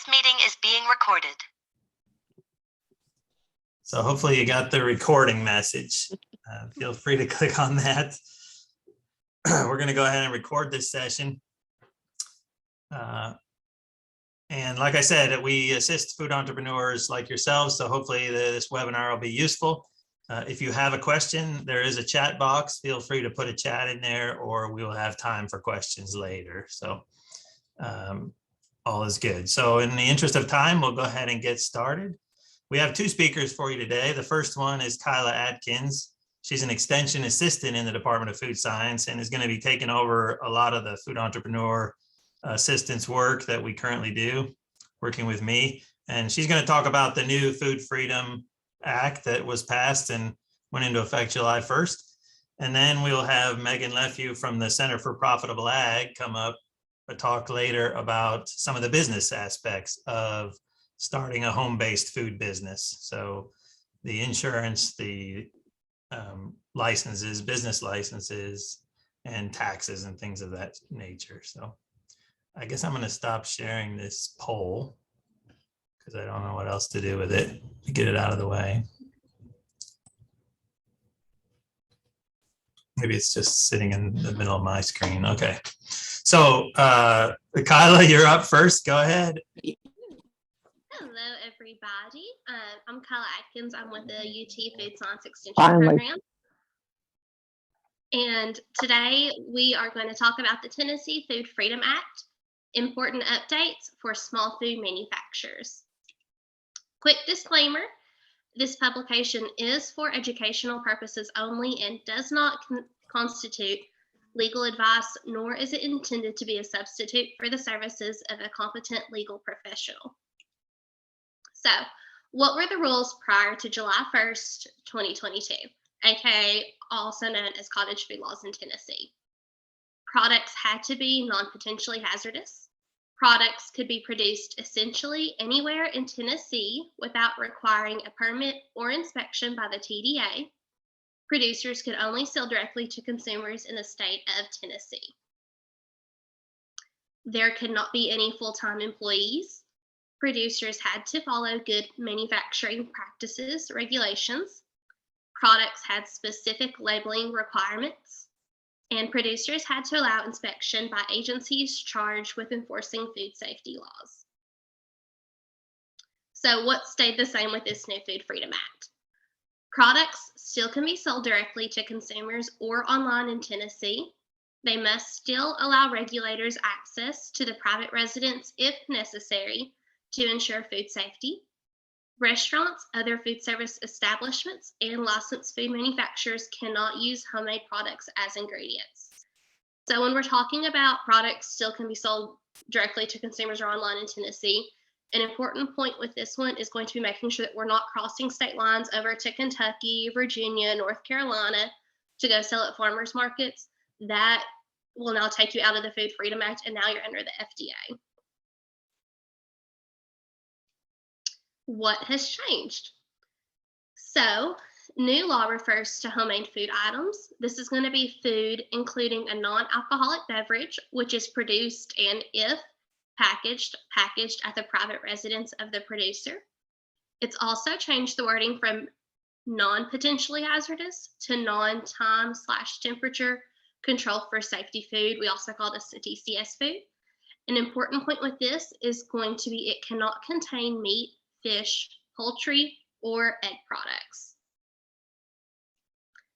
This meeting is being recorded. So hopefully you got the recording message. Feel free to click on that. We're going to go ahead and record this session. And like I said, we assist food entrepreneurs like yourselves. So hopefully this webinar will be useful. If you have a question, there is a chat box. Feel free to put a chat in there, or we will have time for questions later. So all is good. So in the interest of time, we'll go ahead and get started. We have two speakers for you today. The first one is Kyla Atkins. She's an extension assistant in the Department of Food Science and is going to be taking over a lot of the food entrepreneur assistance work that we currently do, working with me. And she's going to talk about the new Food Freedom Act that was passed and went into effect July 1st. And then we'll have Megan Lefew from the Center for Profitable Ag come up and talk later about some of the business aspects of starting a home-based food business. So the insurance, the licenses, business licenses, and taxes and things of that nature. So I guess I'm going to stop sharing this poll because I don't know what else to do with it to get it out of the way. Maybe it's just sitting in the middle of my screen. Okay. So Kyla, you're up first. Go ahead. Hello, everybody. I'm Kyla Atkins. I'm with the UT Food Science Extension Program. And today we are going to talk about the Tennessee Food Freedom Act, important updates for small food manufacturers. Quick disclaimer, this publication is for educational purposes only and does not constitute legal advice, nor is it intended to be a substitute for the services of a competent legal professional. So, what were the rules prior to July 1st, 2022, aka also known as cottage food laws in Tennessee? Products had to be non-potentially hazardous. Products could be produced essentially anywhere in Tennessee without requiring a permit or inspection by the TDA. Producers could only sell directly to consumers in the state of Tennessee. There could not be any full-time employees. Producers had to follow good manufacturing practices regulations. Products had specific labeling requirements, and producers had to allow inspection by agencies charged with enforcing food safety laws. So what stayed the same with this new Food Freedom Act? Products still can be sold directly to consumers or online in Tennessee. They must still allow regulators access to the private residence if necessary to ensure food safety. Restaurants, other food service establishments, and licensed food manufacturers cannot use homemade products as ingredients. So when we're talking about products still can be sold directly to consumers or online in Tennessee, an important point with this one is going to be making sure that we're not crossing state lines over to Kentucky, Virginia, North Carolina to go sell at farmers markets. That will now take you out of the Food Freedom Act, and now you're under the FDA. What has changed? So, new law refers to homemade food items. This is going to be food including a non-alcoholic beverage, which is produced and, if packaged at the private residence of the producer. It's also changed the wording from non-potentially hazardous to non-time/temperature control for safety food. We also call this a TCS food. An important point with this is going to be it cannot contain meat, fish, poultry, or egg products.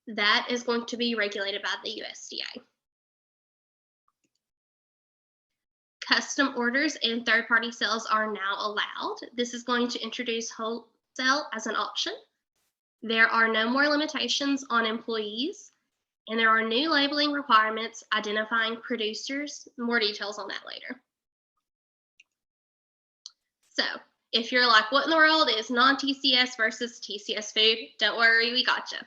That is going to be regulated by the USDA. Custom orders and third-party sales are now allowed. This is going to introduce wholesale as an option. There are no more limitations on employees, and there are new labeling requirements identifying producers. More details on that later. So, if you're like, what in the world is non-TCS versus TCS food? Don't worry, we got you.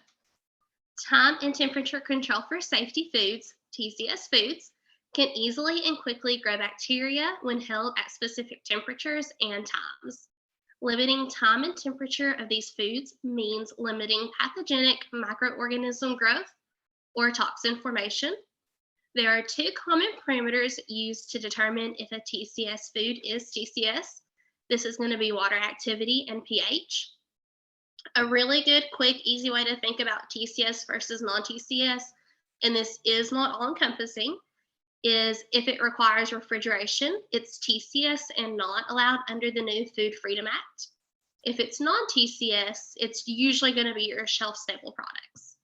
Time and temperature control for safety foods, TCS foods, can easily and quickly grow bacteria when held at specific temperatures and times. Limiting time and temperature of these foods means limiting pathogenic microorganism growth or toxin formation. There are two common parameters used to determine if a TCS food is TCS. This is going to be water activity and pH. A really good, quick, easy way to think about TCS versus non-TCS, and this is not all-encompassing, is if it requires refrigeration, it's TCS and not allowed under the new Food Freedom Act. If it's non-TCS, it's usually going to be your shelf-stable products.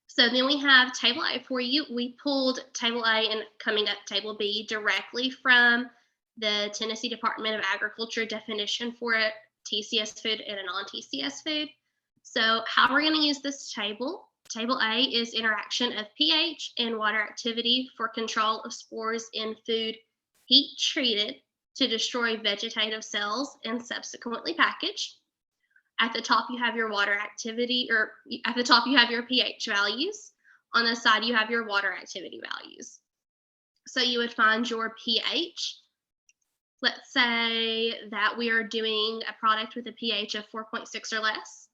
So then we have Table A for you. We pulled Table A and coming up Table B directly from the Tennessee Department of Agriculture definition for a TCS food and a non-TCS food. So how we're going to use this table. Table A is interaction of pH and water activity for control of spores in food heat treated to destroy vegetative cells and subsequently packaged. At the top, you have your water activity, or at the top, you have your pH values. On the side, you have your water activity values. So you would find your pH. Let's say that we are doing a product with a pH of 4.6 or less.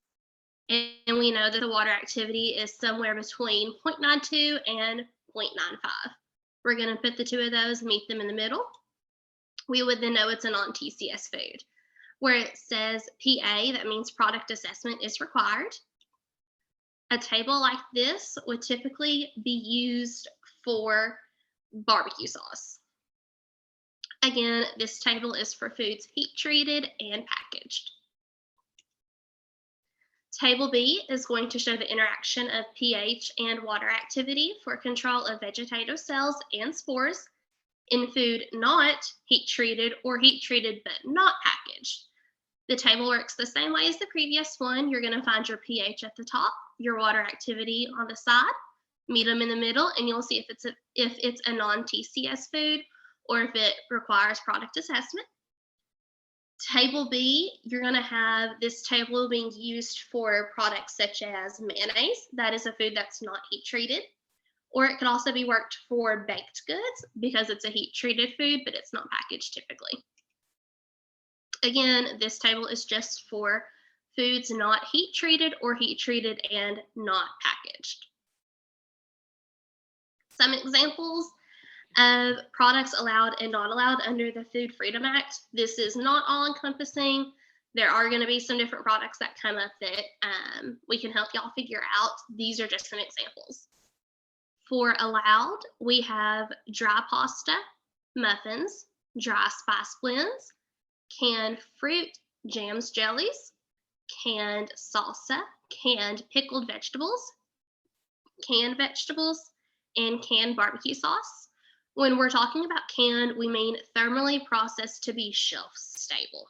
And we know that the water activity is somewhere between 0.92 and 0.95. We're going to put the two of those, meet them in the middle. We would then know it's a non-TCS food. Where it says PA, that means product assessment is required. A table like this would typically be used for barbecue sauce. Again, this table is for foods heat treated and packaged. Table B is going to show the interaction of pH and water activity for control of vegetative cells and spores in food not heat treated or heat treated but not packaged. The table works the same way as the previous one. You're going to find your pH at the top, your water activity on the side, meet them in the middle, and you'll see if it's a non-TCS food or if it requires product assessment. Table B, you're going to have this table being used for products such as mayonnaise. That is a food that's not heat treated. Or it could also be worked for baked goods because it's a heat treated food, but it's not packaged typically. Again, this table is just for foods not heat treated or heat treated and not packaged. Some examples of products allowed and not allowed under the Food Freedom Act. This is not all encompassing. There are going to be some different products that come up that we can help y'all figure out. These are just some examples. For allowed, we have dry pasta, muffins, dry spice blends, canned fruit, jams, jellies, canned salsa, canned pickled vegetables, and canned barbecue sauce. When we're talking about canned, we mean thermally processed to be shelf stable.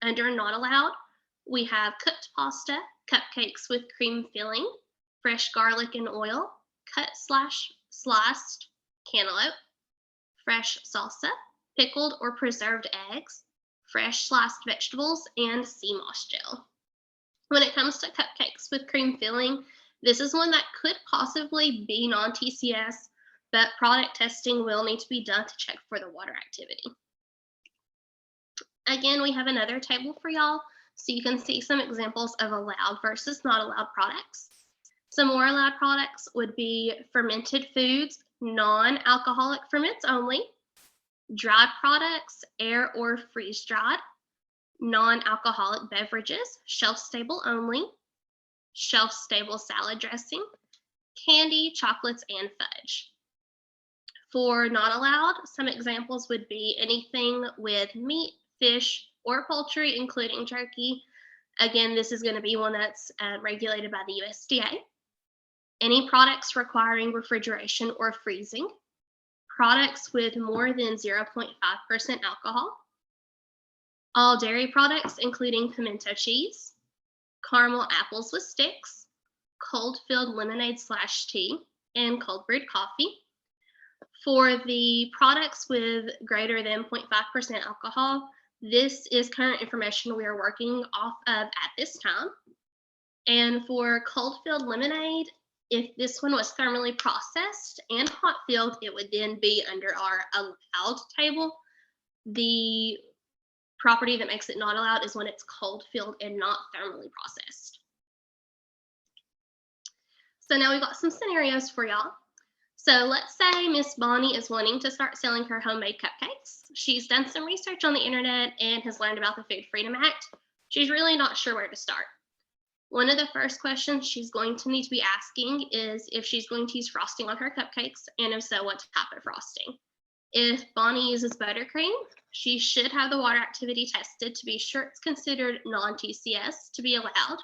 Under not allowed, we have cooked pasta, cupcakes with cream filling, fresh garlic and oil, cut/sliced cantaloupe, fresh salsa, pickled or preserved eggs, fresh sliced vegetables, and sea moss gel. When it comes to cupcakes with cream filling, this is one that could possibly be non-TCS, but product testing will need to be done to check for the water activity. Again, we have another table for y'all, so you can see some examples of allowed versus not allowed products. Some more allowed products would be fermented foods, non-alcoholic ferments only, dried products, air or freeze-dried, non-alcoholic beverages, shelf-stable only, shelf-stable salad dressing, candy, chocolates, and fudge. For not allowed, some examples would be anything with meat, fish, or poultry, including turkey. Again, this is going to be one that's regulated by the USDA. Any products requiring refrigeration or freezing, products with more than 0.5% alcohol, all dairy products, including pimento cheese, caramel apples with sticks, cold-filled lemonade/tea, and cold brewed coffee. For the products with greater than 0.5% alcohol, this is current information we are working off of at this time. And for cold-filled lemonade, if this one was thermally processed and hot-filled, it would then be under our allowed table. The property that makes it not allowed is when it's cold-filled and not thermally processed. So now we've got some scenarios for y'all. So let's say Miss Bonnie is wanting to start selling her homemade cupcakes. She's done some research on the internet and has learned about the Food Freedom Act. She's really not sure where to start. One of the first questions she's going to need to be asking is if she's going to use frosting on her cupcakes, and if so, what type of frosting. If Bonnie uses buttercream, she should have the water activity tested to be sure it's considered non-TCS to be allowed.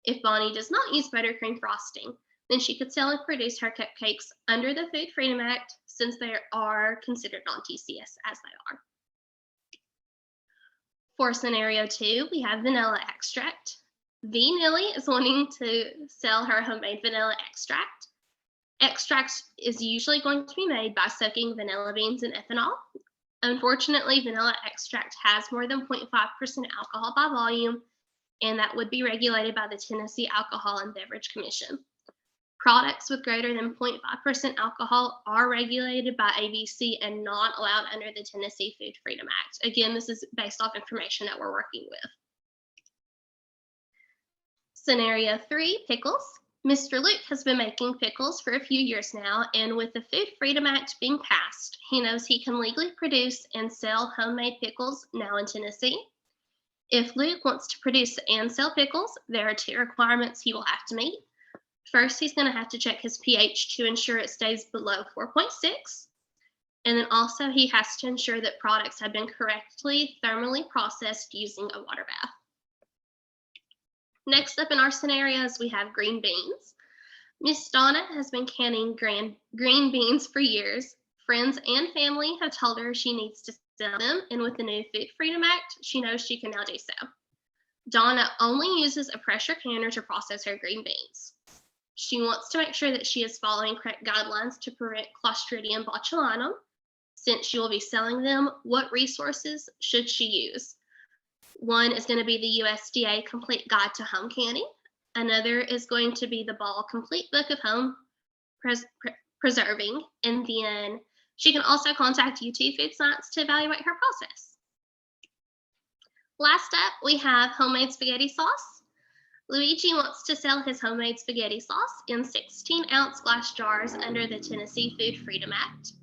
If Bonnie does not use buttercream frosting, then she could sell and produce her cupcakes under the Food Freedom Act since they are considered non-TCS as they are. For scenario 2, we have vanilla extract. V. Nilly is wanting to sell her homemade vanilla extract. Extract is usually going to be made by soaking vanilla beans in ethanol. Unfortunately, vanilla extract has more than 0.5% alcohol by volume, and that would be regulated by the Tennessee Alcohol and Beverage Commission. Products with greater than 0.5% alcohol are regulated by ABC and not allowed under the Tennessee Food Freedom Act. Again, this is based off information that we're working with. Scenario 3, pickles. Mr. Luke has been making pickles for a few years now, and with the Food Freedom Act being passed, he knows he can legally produce and sell homemade pickles now in Tennessee. If Luke wants to produce and sell pickles, there are 2 requirements he will have to meet. First, he's going to have to check his pH to ensure it stays below 4.6. And then also he has to ensure that products have been correctly thermally processed using a water bath. Next up in our scenarios, we have green beans. Miss Donna has been canning green beans for years. Friends and family have told her she needs to sell them, and with the new Food Freedom Act, she knows she can now do so. Donna only uses a pressure canner to process her green beans. She wants to make sure that she is following correct guidelines to prevent Clostridium botulinum. Since she will be selling them, what resources should she use? One is going to be the USDA Complete Guide to Home Canning. Another is going to be the Ball Complete Book of Home Preserving. And then she can also contact UT Food Science to evaluate her process. Last up, we have homemade spaghetti sauce. Luigi wants to sell his homemade spaghetti sauce in 16-ounce glass jars under the Tennessee Food Freedom Act.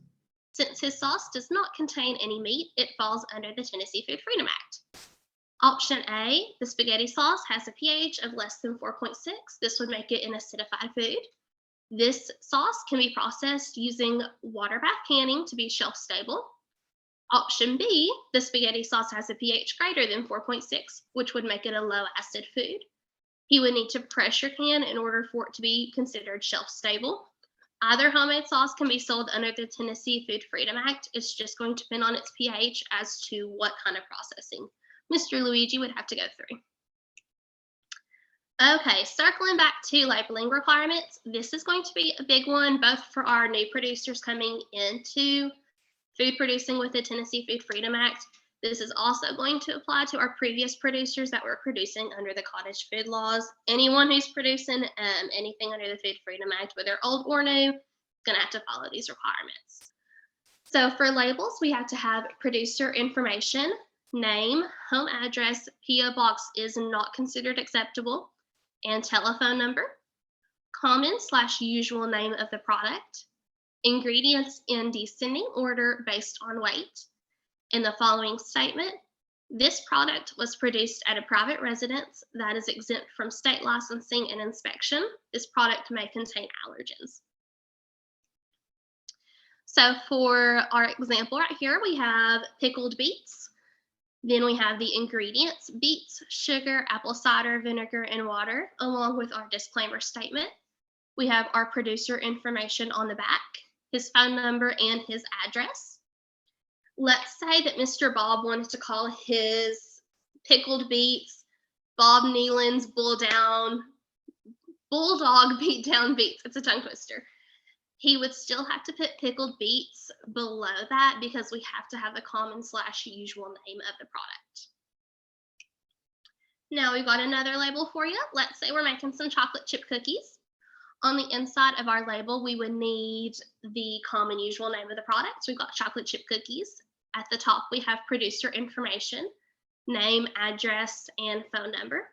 Since his sauce does not contain any meat, it falls under the Tennessee Food Freedom Act. Option A, the spaghetti sauce has a pH of less than 4.6. This would make it an acidified food. This sauce can be processed using water bath canning to be shelf stable. Option B, the spaghetti sauce has a pH greater than 4.6, which would make it a low acid food. He would need to pressure can in order for it to be considered shelf stable. Either homemade sauce can be sold under the Tennessee Food Freedom Act. It's just going to depend on its pH as to what kind of processing Mr. Luigi would have to go through. Okay, circling back to labeling requirements, this is going to be a big one, both for our new producers coming into food producing with the Tennessee Food Freedom Act. This is also going to apply to our previous producers that were producing under the cottage food laws. Anyone who's producing anything under the Food Freedom Act, whether old or new, is going to have to follow these requirements. So for labels, we have to have producer information, name, home address, PO box is not considered acceptable, and telephone number, common/usual name of the product, ingredients in descending order based on weight. In the following statement, this product was produced at a private residence that is exempt from state licensing and inspection. This product may contain allergens. So for our example right here, we have pickled beets. Then we have the ingredients, beets, sugar, apple cider vinegar, and water, along with our disclaimer statement. We have our producer information on the back, his phone number, and his address. Let's say that Mr. Bob wanted to call his pickled beets Bob Nealon's Bulldog Beat Down Beets. It's a tongue twister. He would still have to put pickled beets below that because we have to have the common/usual name of the product. Now we've got another label for you. Let's say we're making some chocolate chip cookies. On the inside of our label, we would need the common usual name of the product. So we've got chocolate chip cookies. At the top, we have producer information, name, address, and phone number.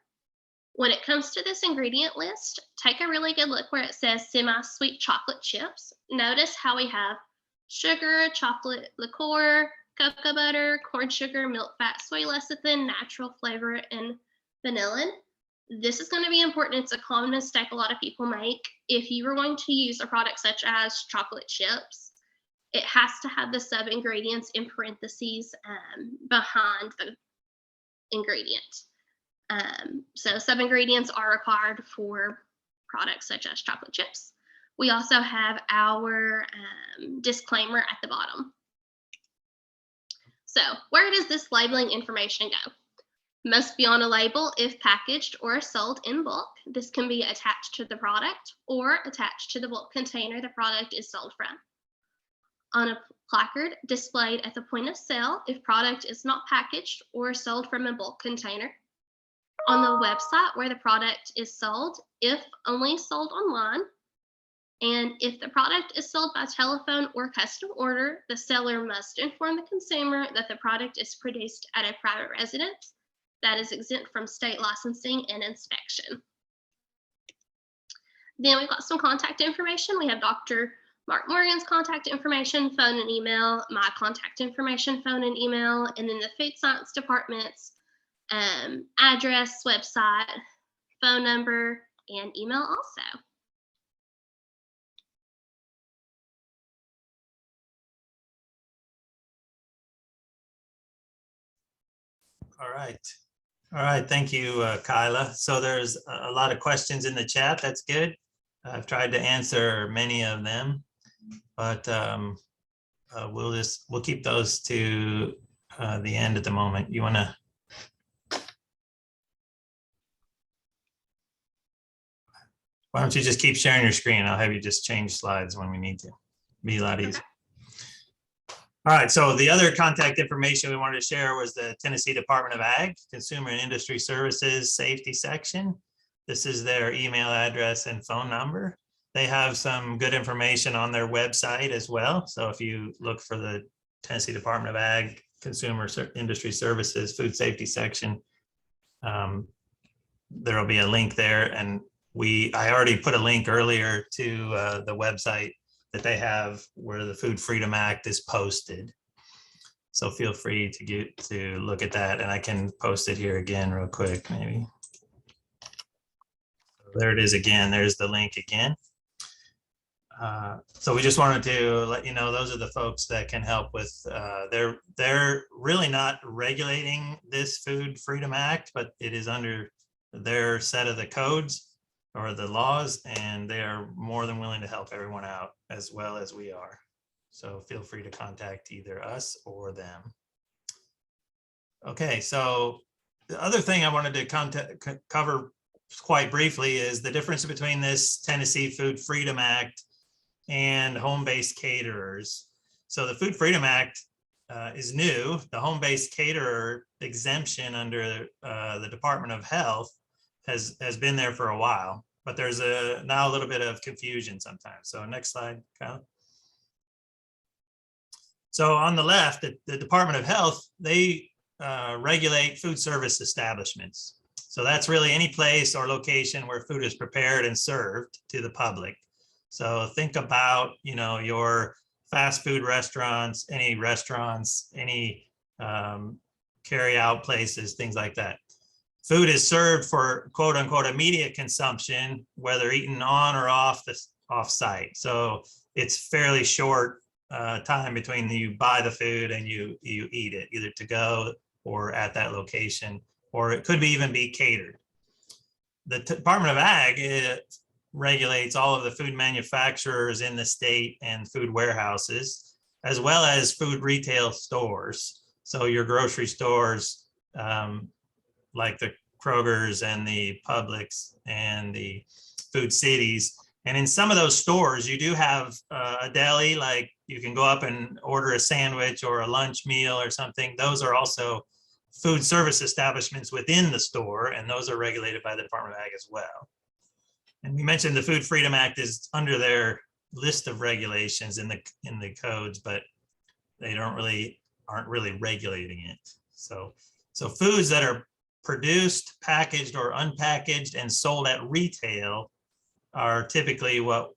When it comes to this ingredient list, take a really good look where it says semi-sweet chocolate chips. Notice how we have sugar, chocolate liqueur, cocoa butter, corn sugar, milk fat, soy lecithin, natural flavor, and vanillin. This is going to be important. It's a common mistake a lot of people make. If you are going to use a product such as chocolate chips, it has to have the sub-ingredients in parentheses behind the ingredient. So sub-ingredients are required for products such as chocolate chips. We also have our disclaimer at the bottom. So where does this labeling information go? Must be on a label if packaged or sold in bulk. This can be attached to the product or attached to the bulk container the product is sold from. On a placard displayed at the point of sale if product is not packaged or sold from a bulk container. On the website where the product is sold, if only sold online. And if the product is sold by telephone or custom order, the seller must inform the consumer that the product is produced at a private residence that is exempt from state licensing and inspection. Then we've got some contact information. We have Dr. Mark Morgan's contact information, phone and email, my contact information, phone and email, and then the food science department's address, website, phone number, and email also. All right. All right. Thank you, Kyla. So there's a lot of questions in the chat. That's good. I've tried to answer many of them, but we'll keep those to the end at the moment. You want to? Why don't you just keep sharing your screen? I'll have you just change slides when we need to. Be a lot easier. All right, so the other contact information we wanted to share was the Tennessee Department of Ag, Consumer and Industry Services Safety Section. This is their email address and phone number. They have some good information on their website as well. So if you look for the Tennessee Department of Ag, Consumer Industry Services Food Safety Section, there'll be a link there. And I already put a link earlier to the website that they have where the Food Freedom Act is posted. So feel free to look at that, and I can post it here again real quick, maybe. There it is again. There's the link again. So we just wanted to let you know those are the folks that can help with. They're really not regulating this Food Freedom Act, but it is under their set of the codes or the laws, and they are more than willing to help everyone out as well as we are. So feel free to contact either us or them. Okay, so the other thing I wanted to cover quite briefly is the difference between this Tennessee Food Freedom Act and home-based caterers. So the Food Freedom Act is new. The home-based caterer exemption under the Department of Health has been there for a while, but there's now a little bit of confusion sometimes. So next slide, Kyle. So on the left, the Department of Health, they regulate food service establishments. So that's really any place or location where food is prepared and served to the public. So think about, your fast food restaurants, any carry out places, things like that. Food is served for quote unquote immediate consumption, whether eaten on or off site. So it's fairly short time between you buy the food and you eat it, either to go or at that location, or it could even be catered. The Department of Ag regulates all of the food manufacturers in the state and food warehouses, as well as food retail stores. So your grocery stores, like the Kroger's and the Publix and the Food Cities. And in some of those stores, you do have a deli, like you can go up and order a sandwich or a lunch meal or something. Those are also food service establishments within the store, and those are regulated by the Department of Ag as well. And we mentioned the Food Freedom Act is under their list of regulations in the codes, but they aren't really regulating it. So foods that are produced, packaged, or unpackaged and sold at retail are typically what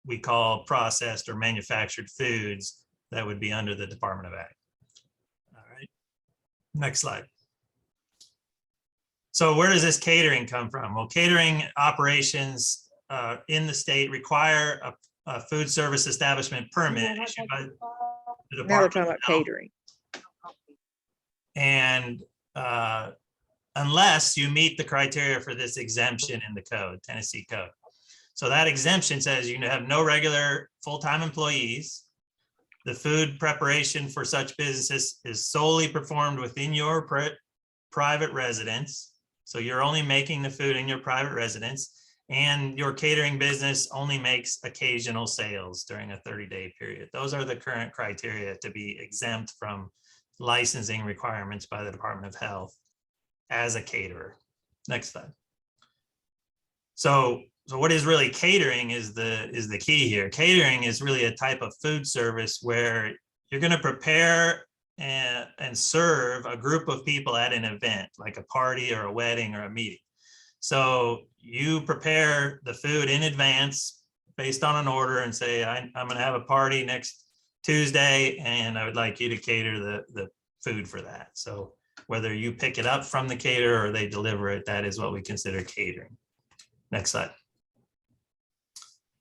we call processed or manufactured foods that would be under the Department of Ag. All right, next slide. So where does this catering come from? Well, catering operations in the state require a food service establishment permit issued by the Department Now we're talking of about Health. catering. And unless you meet the criteria for this exemption in the code, Tennessee code. So that exemption says you have no regular full-time employees. The food preparation for such businesses is solely performed within your private residence. So you're only making the food in your private residence, and your catering business only makes occasional sales during a 30-day period. Those are the current criteria to be exempt from licensing requirements by the Department of Health as a caterer. Next slide. So what is really catering is the key here. Catering is really a type of food service where you're going to prepare and serve a group of people at an event, like a party or a wedding or a meeting. So you prepare the food in advance based on an order and say, I'm going to have a party next Tuesday, and I would like you to cater the food for that. So whether you pick it up from the caterer or they deliver it, that is what we consider catering. Next slide.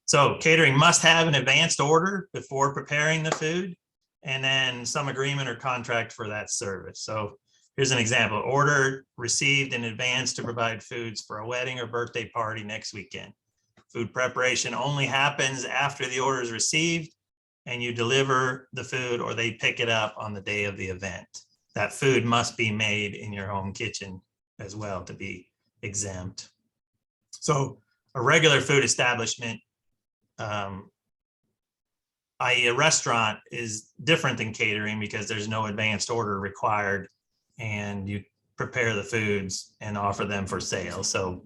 So catering must have an advanced order before preparing the food, and then some agreement or contract for that service. So here's an example: order received in advance to provide foods for a wedding or birthday party next weekend. Food preparation only happens after the order is received and you deliver the food or they pick it up on the day of the event. That food must be made in your home kitchen as well to be exempt. So a regular food establishment, i.e. a restaurant, is different than catering because there's no advanced order required and you prepare the foods and offer them for sale. So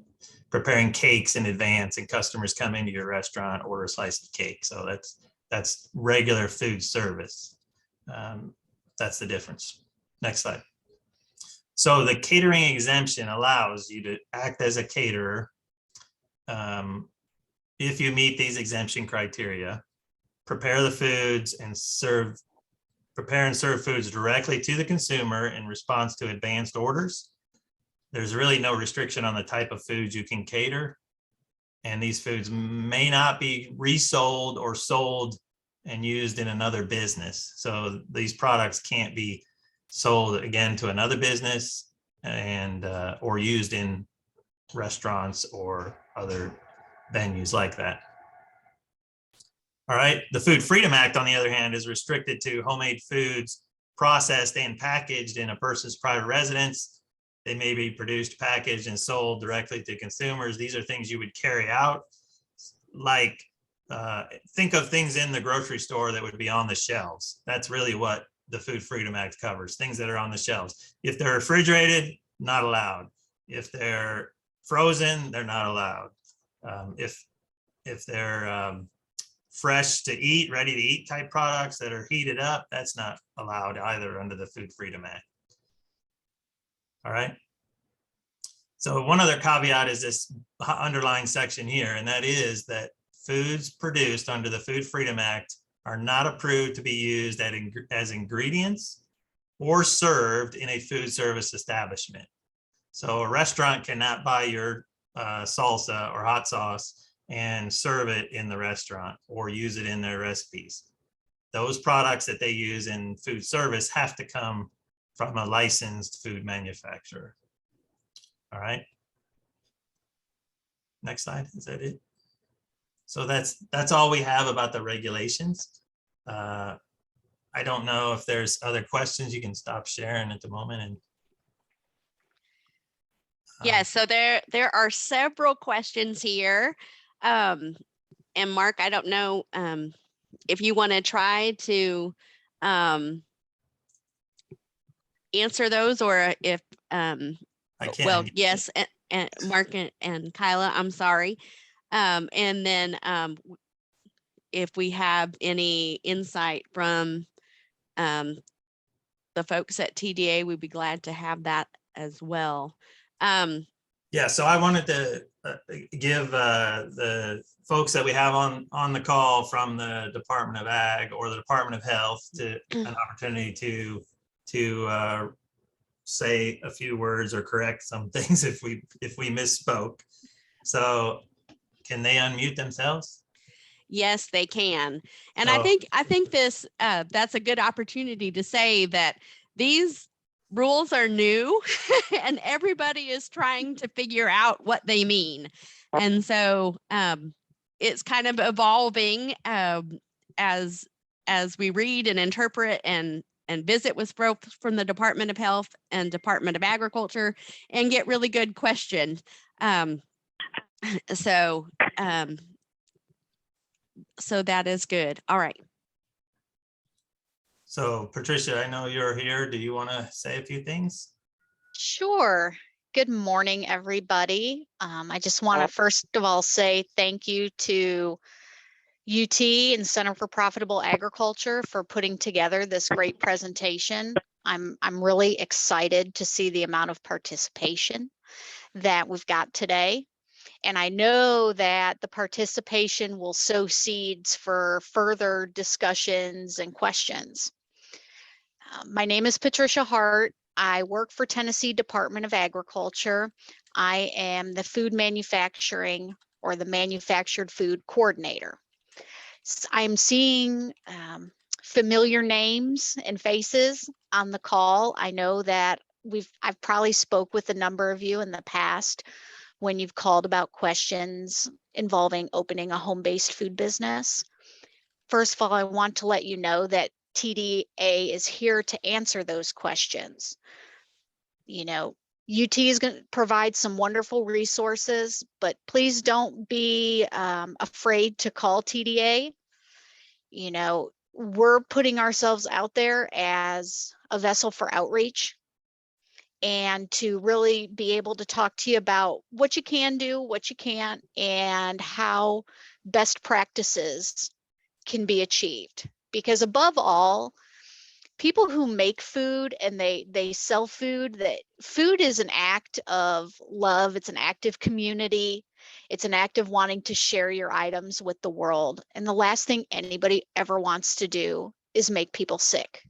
preparing cakes in advance and customers come into your restaurant, order a slice of cake. So that's regular food service. That's the difference. Next slide. So the catering exemption allows you to act as a caterer if you meet these exemption criteria, prepare the foods and prepare and serve foods directly to the consumer in response to advanced orders. There's really no restriction on the type of foods you can cater. And these foods may not be resold or sold and used in another business. So these products can't be sold again to another business and or used in restaurants or other venues like that. All right, the Food Freedom Act, on the other hand, is restricted to homemade foods processed and packaged in a person's private residence. They may be produced, packaged, and sold directly to consumers. These are things you would carry out, like think of things in the grocery store that would be on the shelves. That's really what the Food Freedom Act covers, things that are on the shelves. If they're refrigerated, not allowed. If they're frozen, they're not allowed. If they're fresh to eat, ready to eat type products that are heated up, that's not allowed either under the Food Freedom Act. All right. So one other caveat is this underlying section here, and that is that foods produced under the Food Freedom Act are not approved to be used as ingredients or served in a food service establishment. So a restaurant cannot buy your salsa or hot sauce and serve it in the restaurant or use it in their recipes. Those products that they use in food service have to come from a licensed food manufacturer. All right. Next slide. Is that it? So that's all we have about the regulations. I don't know if there's other questions. You can stop sharing at the moment. And yeah, so there are several questions here. And Mark, I don't know if you want to try to answer those, or if I can. well, yes, and Mark and Kyla, I'm sorry. And then if we have any insight from the folks at TDA, we'd be glad to have that as well. Yeah, so I wanted to give the folks that we have on the call from the Department of Ag or the Department of Health to an opportunity to say a few words or correct some things if we misspoke. So can they unmute themselves? Yes, they can. And So, I think this that's a good opportunity to say that these rules are new and everybody is trying to figure out what they mean. And so it's kind of evolving as we read and interpret and visit with folks from the Department of Health and Department of Agriculture and get really good questions. So that is good. All right. so Patricia, I know you're here. Do you want to say a few things? Sure. Good morning, everybody. I just want to first of all say thank you to UT and Center for Profitable Agriculture for putting together this great presentation. I'm really excited to see the amount of participation that we've got today. And I know that the participation will sow seeds for further discussions and questions. My name is Patricia Hart. I work for Tennessee Department of Agriculture. I am the food manufacturing or the manufactured food coordinator. I'm seeing familiar names and faces on the call. I know that I've probably spoke with a number of you in the past when you've called about questions involving opening a home-based food business. First of all, I want to let you know that TDA is here to answer those questions. You know, UT is going to provide some wonderful resources, but please don't be afraid to call TDA. You know, we're putting ourselves out there as a vessel for outreach and to really be able to talk to you about what you can do, what you can't, and how best practices can be achieved. Because above all, people who make food and they sell food, that food is an act of love, it's an act of community, it's an act of wanting to share your items with the world. And the last thing anybody ever wants to do is make people sick.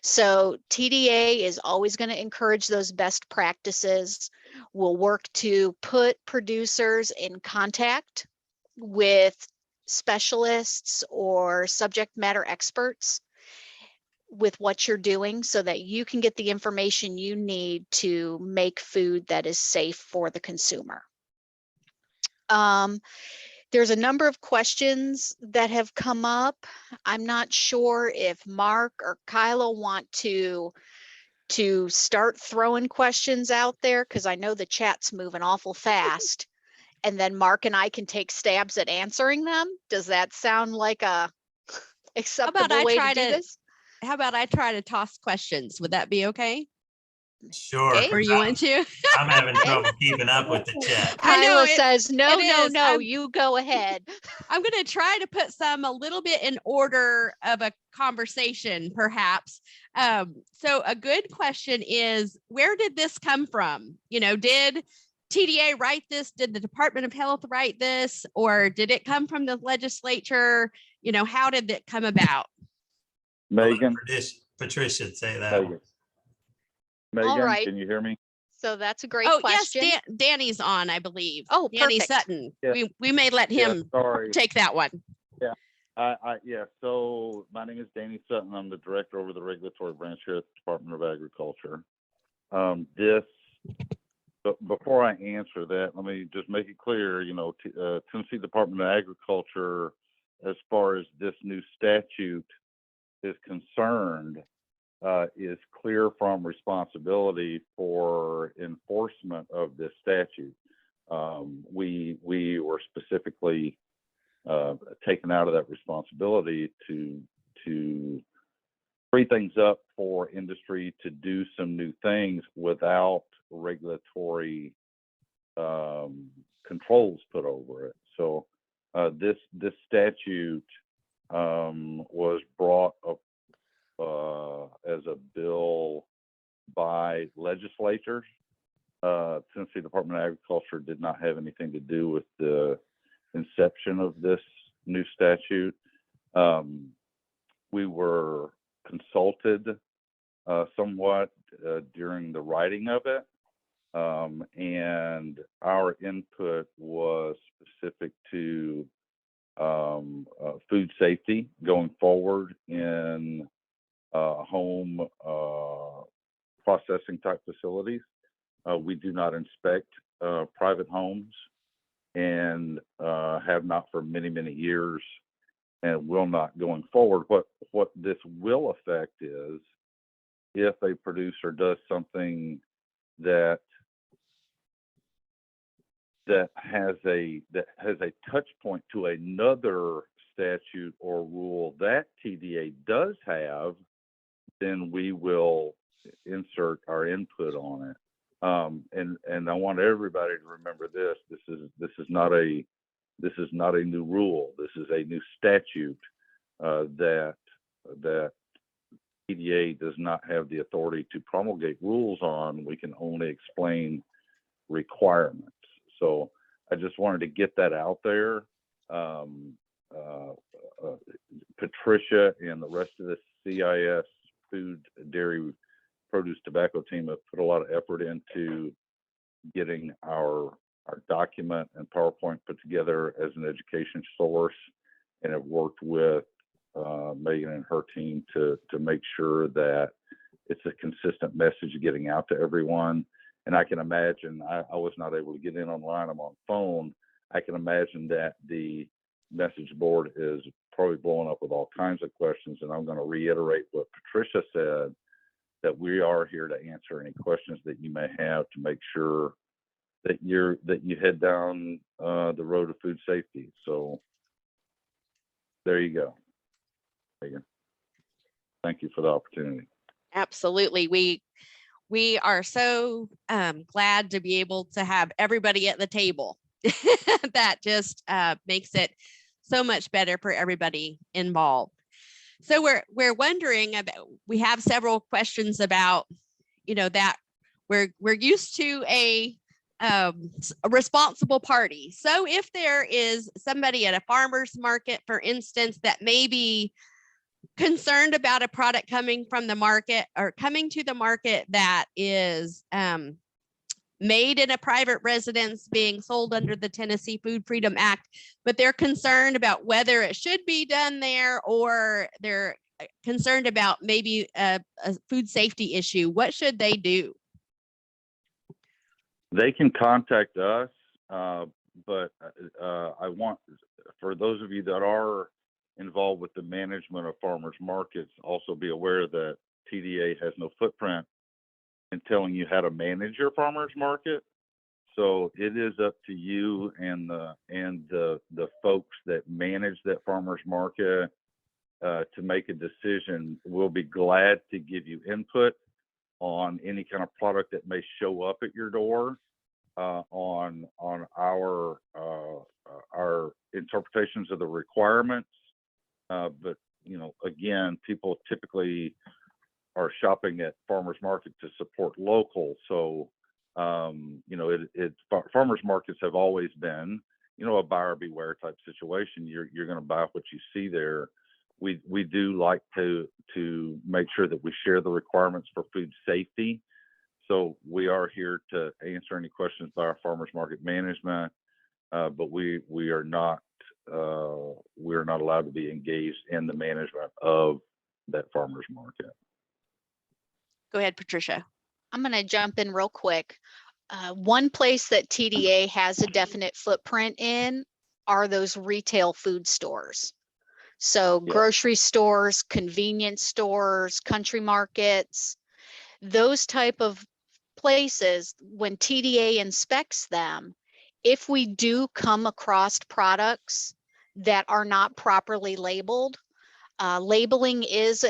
So TDA is always going to encourage those best practices. We'll work to put producers in contact with specialists or subject matter experts with what you're doing so that you can get the information you need to make food that is safe for the consumer. There's a number of questions that have come up. I'm not sure if Mark or Kyla want to start throwing questions out there because I know the chat's moving awful fast. And then Mark and I can take stabs at answering them. Does that sound like a acceptable way to do this? How about I try to toss questions? Would that be okay? Sure. Okay. Or you want to? I'm having trouble keeping up with the chat. I know Kyla says, no, is. you go ahead. I'm going to try to put some a little bit in order of a conversation, perhaps. So a good question is, where did this come from? You know, did TDA write this? Did the Department of Health write this? Or did it come from the legislature? You know, how did it come about? Megan. Patricia say that. Megan, All right. can you hear me? So that's a great question. Yes, Danny's on, I believe. Oh, Danny perfect. Sutton. Yeah. We may let him take that one. Yeah. So my name is Danny Sutton. I'm the director over the regulatory branch here at the Department of Agriculture. Before I answer that, let me just make it clear, you know, Tennessee Department of Agriculture, as far as this new statute is concerned, is clear from responsibility for enforcement of this statute. We were specifically taken out of that responsibility to free things up for industry to do some new things without regulatory controls put over it. So this statute was brought up as a bill by legislators. Tennessee Department of Agriculture did not have anything to do with the inception of this new statute. We were consulted somewhat during the writing of it, and our input was specific to food safety going forward in home processing type facilities. We do not inspect private homes, and have not for many, many years, and will not going forward. What this will affect is if a producer does something that has a touch point to another statute or rule that TDA does have, then we will insert our input on it. And I want everybody to remember this. This is not a new rule. This is a new statute that TDA does not have the authority to promulgate rules on. We can only explain requirements. So I just wanted to get that out there. Patricia and the rest of the CIS food, dairy, produce, tobacco team have put a lot of effort into getting our document and PowerPoint put together as an education source, and have worked with Megan and her team to make sure that it's a consistent message getting out to everyone. And I can imagine, I was not able to get in online, I'm on phone. I can imagine that the message board is probably blowing up with all kinds of questions, and I'm going to reiterate what Patricia said, that we are here to answer any questions that you may have to make sure that you head down the road of food safety. So there you go. Megan. Thank you for the opportunity. Absolutely. We are so glad to be able to have everybody at the table. That just makes it so much better for everybody involved. So we're wondering about, we have several questions about, that we're used to a responsible party. So if there is somebody at a farmer's market, for instance, that may be concerned about a product coming from the market or coming to the market that is made in a private residence being sold under the Tennessee Food Freedom Act, but they're concerned about whether it should be done there, or they're concerned about maybe a food safety issue, what should they do? They can contact us, but I want, for those of you that are involved with the management of farmers markets, also be aware that TDA has no footprint in telling you how to manage your farmers market. So it is up to you and the folks that manage that farmers market to make a decision. We'll be glad to give you input on any kind of product that may show up at your door, on our interpretations of the requirements. But again, people typically are shopping at farmers market to support local. So farmers markets have always been, a buyer beware type situation. You're going to buy what you see there. We do like to make sure that we share the requirements for food safety. So we are here to answer any questions by our farmers market management, but we are not allowed to be engaged in the management of that farmers market. Go ahead, Patricia. I'm going to jump in real quick. One place that TDA has a definite footprint in are those retail food stores. So Yeah. Grocery stores, convenience stores, country markets, those type of places, when TDA inspects them, if we do come across products that are not properly labeled, labeling is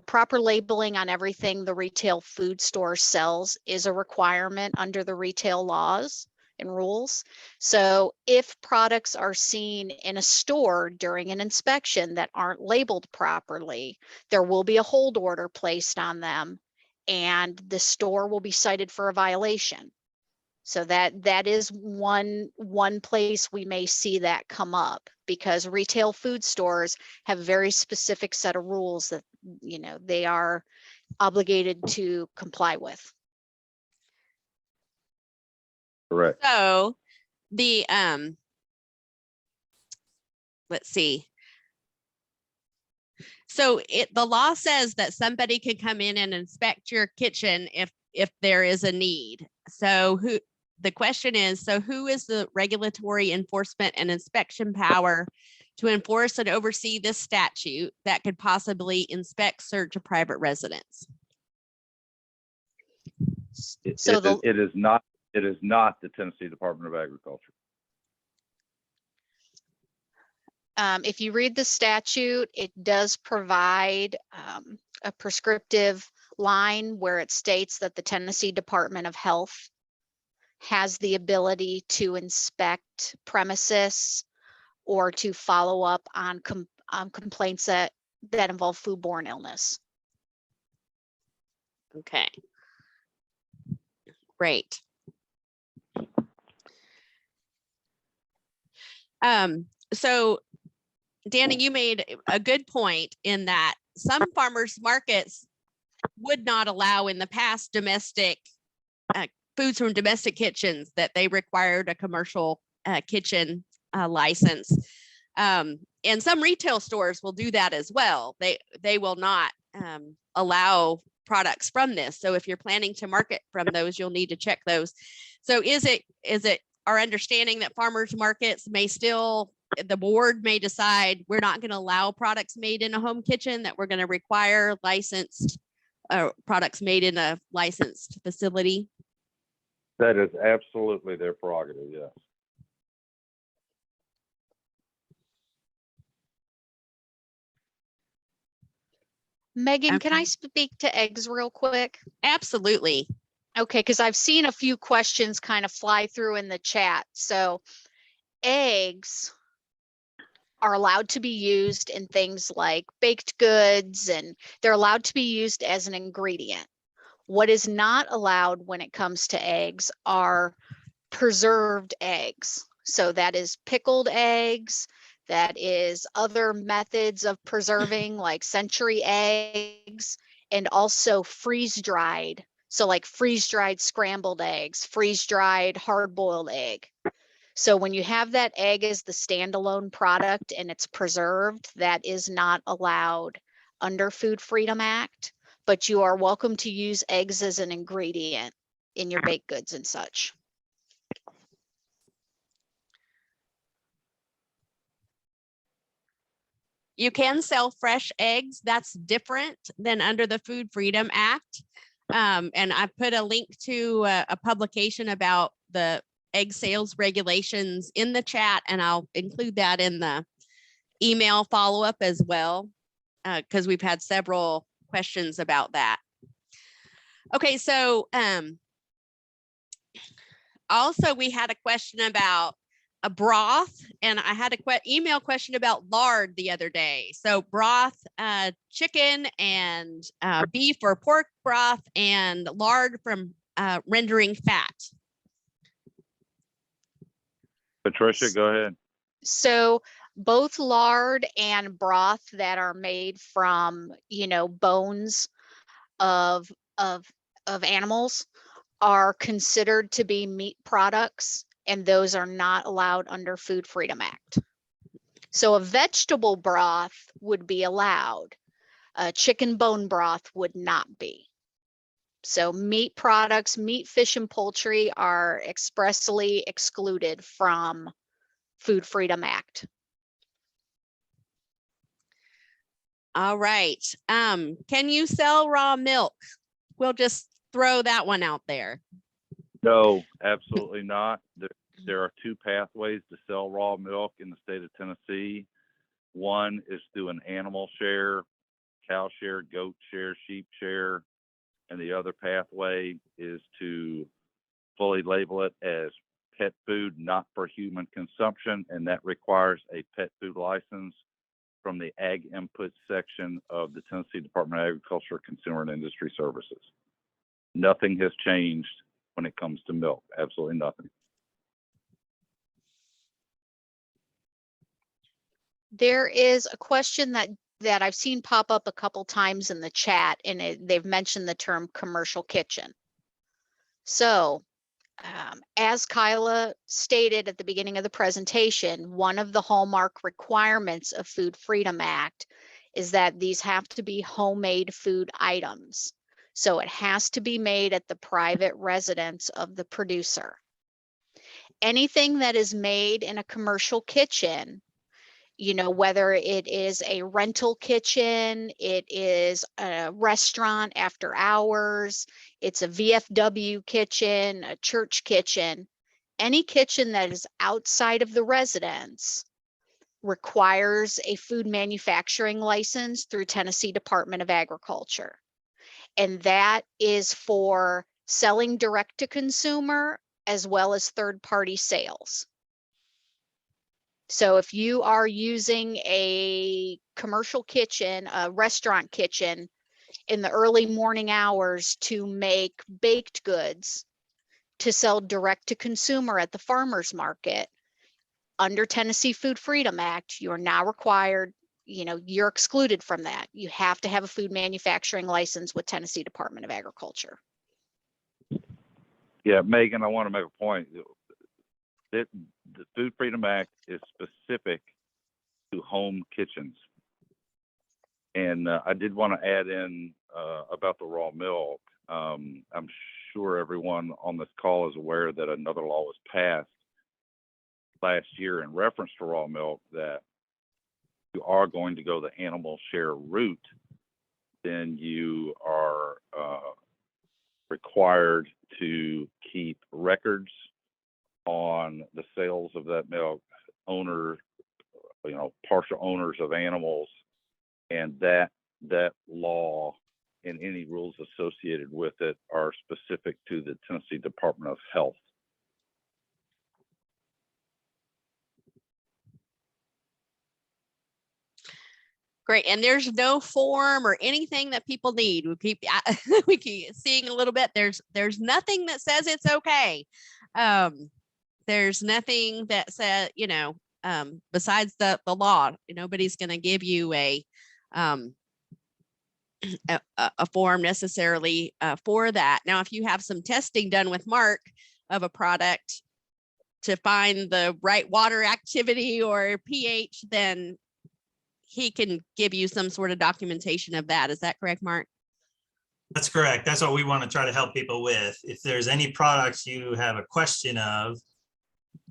proper labeling on everything the retail food store sells is a requirement under the retail laws and rules. So if products are seen in a store during an inspection that aren't labeled properly, there will be a hold order placed on them, and the store will be cited for a violation. So that is one place we may see that come up, because retail food stores have a very specific set of rules that, you know, they are obligated to comply with. Correct. So the let's see. So the law says that somebody can come in and inspect your kitchen if there is a need. So the question is, so who is the regulatory enforcement and inspection power to enforce and oversee this statute that could possibly inspect, search a private residence? So It is not the Tennessee Department of Agriculture. if you read the statute, it does provide a prescriptive line where it states that the Tennessee Department of Health has the ability to inspect premises or to follow up on complaints that involve foodborne illness. Okay. Great. So Danny, you made a good point in that some farmers markets would not allow in the past domestic foods from domestic kitchens, that they required a commercial kitchen license. And some retail stores will do that as well. They will not allow products from this. So if you're planning to market from those, you'll need to check those. So is it our understanding that farmers markets may still, the board may decide we're not going to allow products made in a home kitchen, that we're going to require licensed products made in a licensed facility? That is absolutely their prerogative, yes. Megan, can I Okay. speak to eggs real quick? Absolutely. Okay, because I've seen a few questions kind of fly through in the chat. So eggs are allowed to be used in things like baked goods, and they're allowed to be used as an ingredient. What is not allowed when it comes to eggs are preserved eggs. So that is pickled eggs, that is other methods of preserving like century eggs, and also freeze-dried. So like freeze-dried scrambled eggs, freeze-dried hard-boiled egg. So when you have that egg as the standalone product and it's preserved, that is not allowed under Food Freedom Act, but you are welcome to use eggs as an ingredient in your baked goods and such. You can sell fresh eggs. That's different than under the Food Freedom Act. And I put a link to a publication about the egg sales regulations in the chat, and I'll include that in the email follow-up as well, because we've had several questions about that. Okay, so also we had a question about a broth, and I had a email question about lard the other day. So broth, chicken and beef or pork broth, and lard from rendering fat. Patricia, go ahead. So both lard and broth that are made from, you know, bones of animals are considered to be meat products, and those are not allowed under Food Freedom Act. So a vegetable broth would be allowed. Chicken bone broth would not be. So meat products, meat, fish, and poultry are expressly excluded from Food Freedom Act. All right. Can you sell raw milk? We'll just throw that one out there. No, absolutely not. There are two pathways to sell raw milk in the state of Tennessee. One is through an animal share, cow share, goat share, sheep share, and the other pathway is to fully label it as pet food, not for human consumption, and that requires a pet food license. from the Ag Input section of the Tennessee Department of Agriculture, Consumer and Industry Services. Nothing has changed when it comes to milk, absolutely nothing. There is a question that I've seen pop up a couple times in the chat, and they've mentioned the term commercial kitchen. So as Kyla stated at the beginning of the presentation, one of the hallmark requirements of Food Freedom Act is that these have to be homemade food items. So it has to be made at the private residence of the producer. Anything that is made in a commercial kitchen, you know, whether it is a rental kitchen, it is a restaurant after hours, it's a VFW kitchen, a church kitchen, any kitchen that is outside of the residence requires a food manufacturing license through Tennessee Department of Agriculture. And that is for selling direct to consumer as well as third-party sales. So if you are using a commercial kitchen, a restaurant kitchen in the early morning hours to make baked goods to sell direct to consumer at the farmer's market, under Tennessee Food Freedom Act, you are now required, you know, you're excluded from that. You have to have a food manufacturing license with Tennessee Department of Agriculture. Yeah, Megan, I want to make a point. The Food Freedom Act is specific to home kitchens. And I did want to add in about the raw milk. I'm sure everyone on this call is aware that another law was passed last year in reference to raw milk, that you are going to go the animal share route, then you are required to keep records on the sales of that milk, owner, you know, partial owners of animals, and that law and any rules associated with it are specific to the Tennessee Department of Health. Great. And there's no form or anything that people need. We keep seeing a little bit. There's nothing that says it's okay. There's nothing that says, you know, besides the law. Nobody's going to give you a form necessarily for that. Now, if you have some testing done with Mark of a product to find the right water activity or pH, then he can give you some sort of documentation of that. Is that correct, Mark? That's correct. That's what we want to try to help people with. If there's any products you have a question of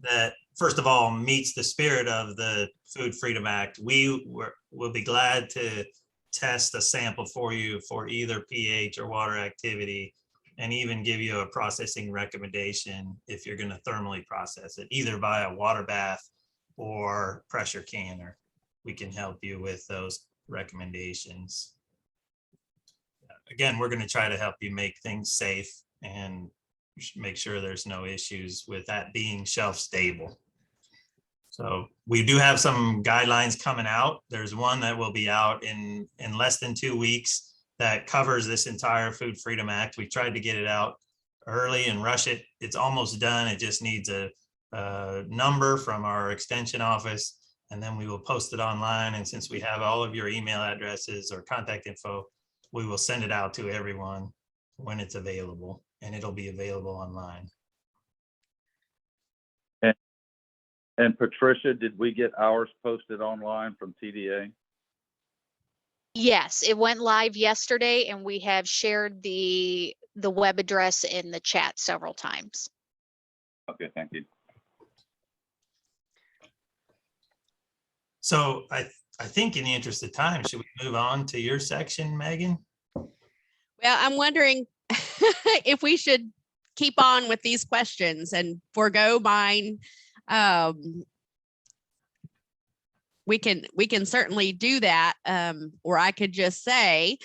that, first of all, meets the spirit of the Food Freedom Act, we'll be glad to test a sample for you for either pH or water activity, and even give you a processing recommendation if you're going to thermally process it, either via water bath or pressure canner. We can help you with those recommendations. Again, we're going to try to help you make things safe and make sure there's no issues with that being shelf stable. So we do have some guidelines coming out. There's one that will be out in less than 2 weeks that covers this entire Food Freedom Act. We tried to get it out early and rush it. It's almost done. It just needs a number from our extension office, and then we will post it online. And since we have all of your email addresses or contact info, we will send it out to everyone when it's available, and it'll be available online. And Patricia, did we get ours posted online from TDA? Yes, it went live yesterday, and we have shared the web address in the chat several times. Okay, thank you. So I think in the interest of time, should we move on to your section, Megan? Well, I'm wondering if we should keep on with these questions and forego mine. We can certainly do that. Or I could just say,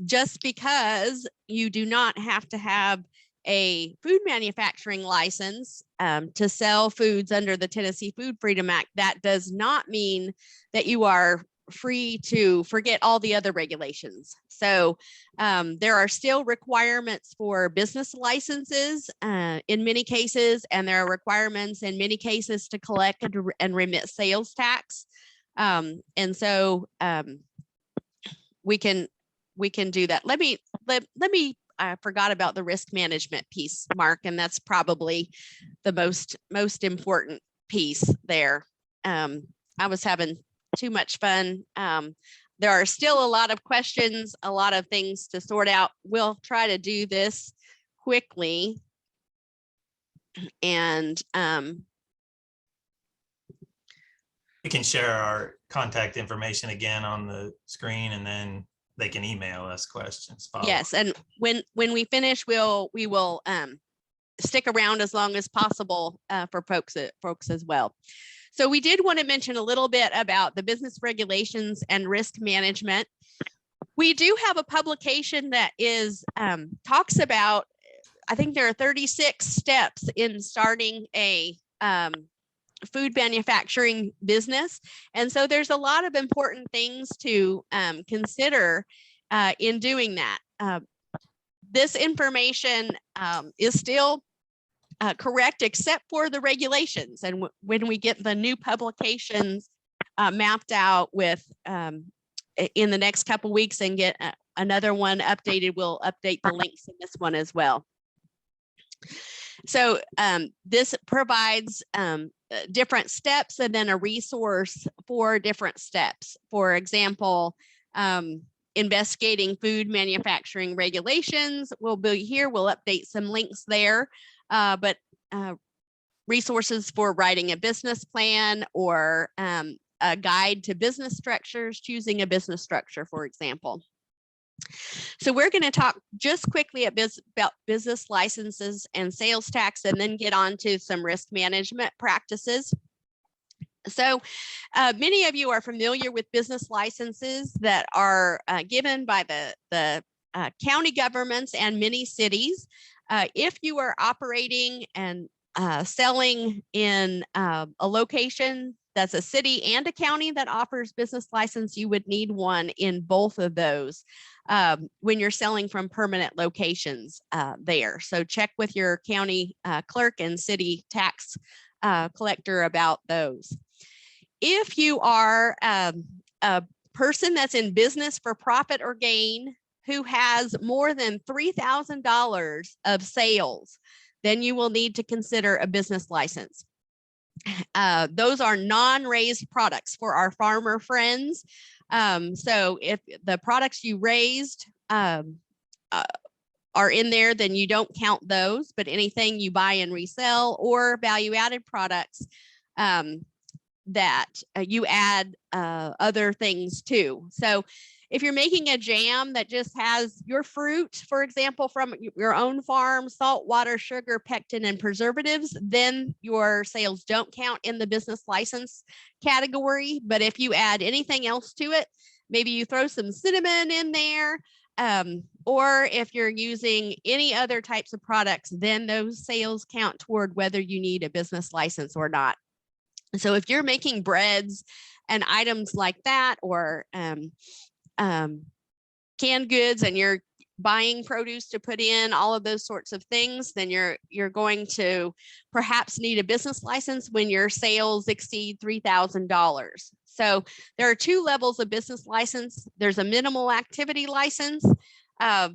just because you do not have to have a food manufacturing license to sell foods under the Tennessee Food Freedom Act, that does not mean that you are free to forget all the other regulations. So there are still requirements for business licenses in many cases, and there are requirements in many cases to collect and remit sales tax. And so we can do that. Let me I forgot about the risk management piece, Mark, and that's probably the most important piece there. I was having too much fun. There are still a lot of questions, a lot of things to sort out. We'll try to do this quickly. And we can share our contact information again on the screen, and then they can email us questions. Yes, and when we finish, we will stick around as long as possible for folks as well. So we did want to mention a little bit about the business regulations and risk management. We do have a publication that is talks about, I think there are 36 steps in starting a food manufacturing business. And so there's a lot of important things to consider in doing that. This information is still correct, except for the regulations. And when we get the new publications mapped out with in the next couple weeks and get another one updated, we'll update the links in this one as well. So this provides different steps and then a resource for different steps. For example, investigating food manufacturing regulations will be here. We'll update some links there, but resources for writing a business plan or a guide to business structures, choosing a business structure, for example. So we're going to talk just quickly about business licenses and sales tax, and then get on to some risk management practices. So many of you are familiar with business licenses that are given by the county governments and many cities. If you are operating and selling in a location that's a city and a county that offers business license, you would need one in both of those when you're selling from permanent locations there. So check with your county clerk and city tax collector about those. If you are a person that's in business for profit or gain who has more than $3,000 of sales, then you will need to consider a business license. Those are non-raised products for our farmer friends. So if the products you raised are in there, then you don't count those, but anything you buy and resell or value-added products that you add other things to. So if you're making a jam that just has your fruit, for example, from your own farm, salt, water, sugar, pectin, and preservatives, then your sales don't count in the business license category. But if you add anything else to it, maybe you throw some cinnamon in there, or if you're using any other types of products, then those sales count toward whether you need a business license or not. So if you're making breads and items like that, or canned goods, and you're buying produce to put in, all of those sorts of things, then you're going to perhaps need a business license when your sales exceed $3,000. So there are two levels of business license. There's a minimal activity license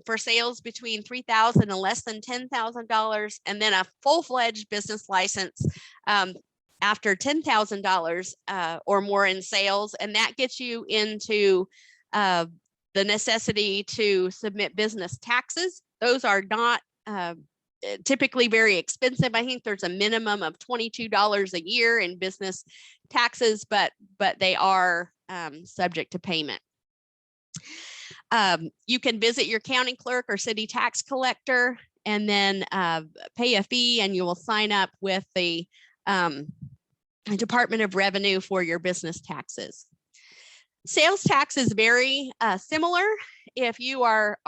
for sales between $3,000 and less than $10,000, and then a full-fledged business license after $10,000 or more in sales, and that gets you into the necessity to submit business taxes. Those are not typically very expensive. I think there's a minimum of $22 a year in business taxes, but they are subject to payment. You can visit your county clerk or city tax collector and then pay a fee, and you will sign up with the Department of Revenue for your business taxes. Sales tax is very similar. If you are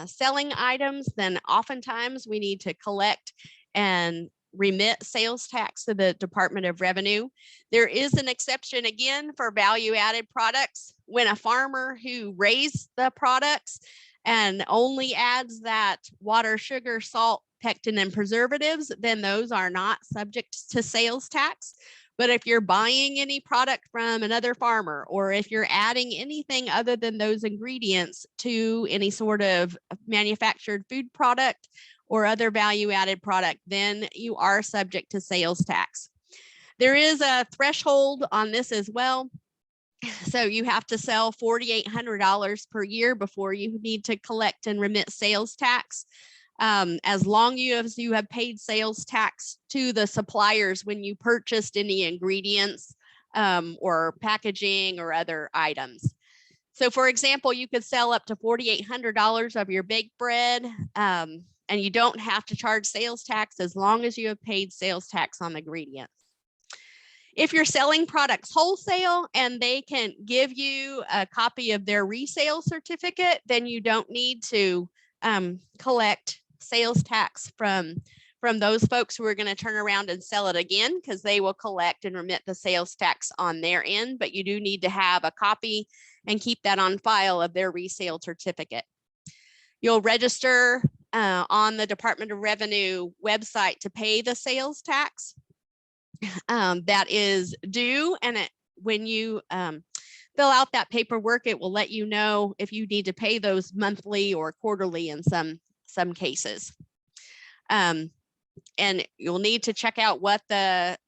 selling items, then oftentimes we need to collect and remit sales tax to the Department of Revenue. There is an exception again for value-added products. When a farmer who raised the products and only adds that water, sugar, salt, pectin, and preservatives, then those are not subject to sales tax. But if you're buying any product from another farmer, or if you're adding anything other than those ingredients to any sort of manufactured food product or other value-added product, then you are subject to sales tax. There is a threshold on this as well. So you have to sell $4,800 per year before you need to collect and remit sales tax. As long as you have paid sales tax to the suppliers when you purchased any ingredients or packaging or other items. So for example, you could sell up to $4,800 of your baked bread, and you don't have to charge sales tax as long as you have paid sales tax on the ingredients. If you're selling products wholesale and they can give you a copy of their resale certificate, then you don't need to collect sales tax from those folks who are going to turn around and sell it again, because they will collect and remit the sales tax on their end. But you do need to have a copy and keep that on file of their resale certificate. You'll register on the Department of Revenue website to pay the sales tax that is due. And when you fill out that paperwork, it will let you know if you need to pay those monthly or quarterly in some cases. And you'll need to check out what the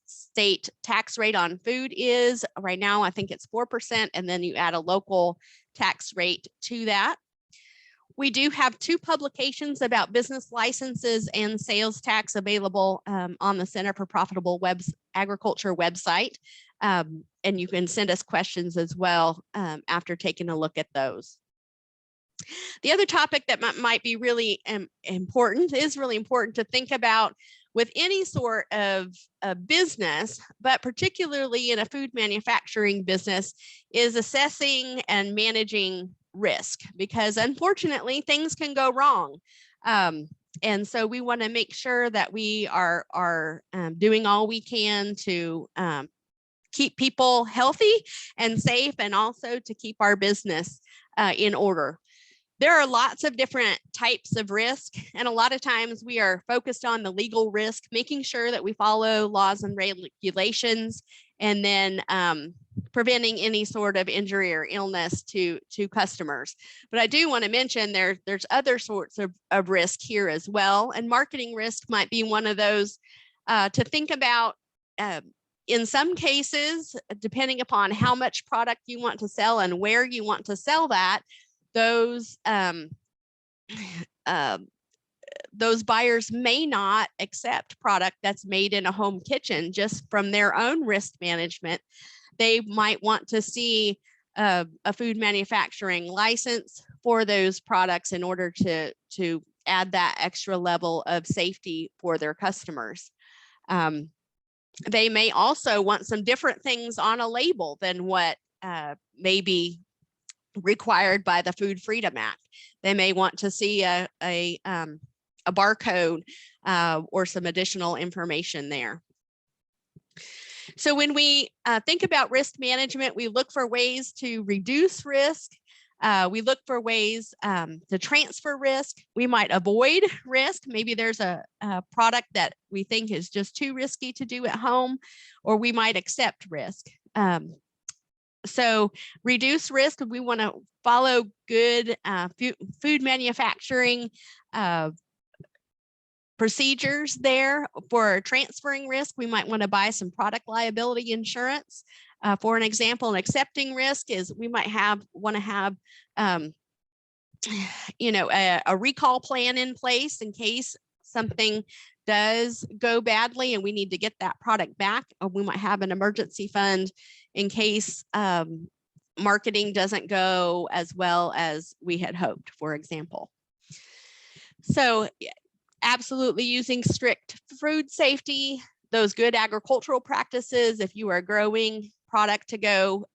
state tax rate on food is. Right now, I think it's 4%, and then you add a local tax rate to that. We do have 2 publications about business licenses and sales tax available on the Center for Profitable Agriculture website. And you can send us questions as well after taking a look at those. The other topic that might be really important to think about with any sort of business, but particularly in a food manufacturing business, is assessing and managing risk, because unfortunately things can go wrong. And so we want to make sure that we are doing all we can to keep people healthy and safe, and also to keep our business in order. There are lots of different types of risk, and a lot of times we are focused on the legal risk, making sure that we follow laws and regulations, and then preventing any sort of injury or illness to customers. But I do want to mention there's other sorts of risk here as well, and marketing risk might be one of those to think about. In some cases, depending upon how much product you want to sell and where you want to sell that, those buyers may not accept product that's made in a home kitchen just from their own risk management. They might want to see a food manufacturing license for those products in order to add that extra level of safety for their customers. They may also want some different things on a label than what may be required by the Food Freedom Act. They may want to see a barcode or some additional information there. So when we think about risk management, we look for ways to reduce risk. We look for ways to transfer risk. We might avoid risk. Maybe there's a product that we think is just too risky to do at home, or we might accept risk. So reduce risk, we want to follow good food manufacturing procedures there. For transferring risk, we might want to buy some product liability insurance. For an example, an accepting risk is we might want to have a recall plan in place in case something does go badly and we need to get that product back. Or we might have an emergency fund in case marketing doesn't go as well as we had hoped, for example. So absolutely using strict food safety, those good agricultural practices. If you are growing product to go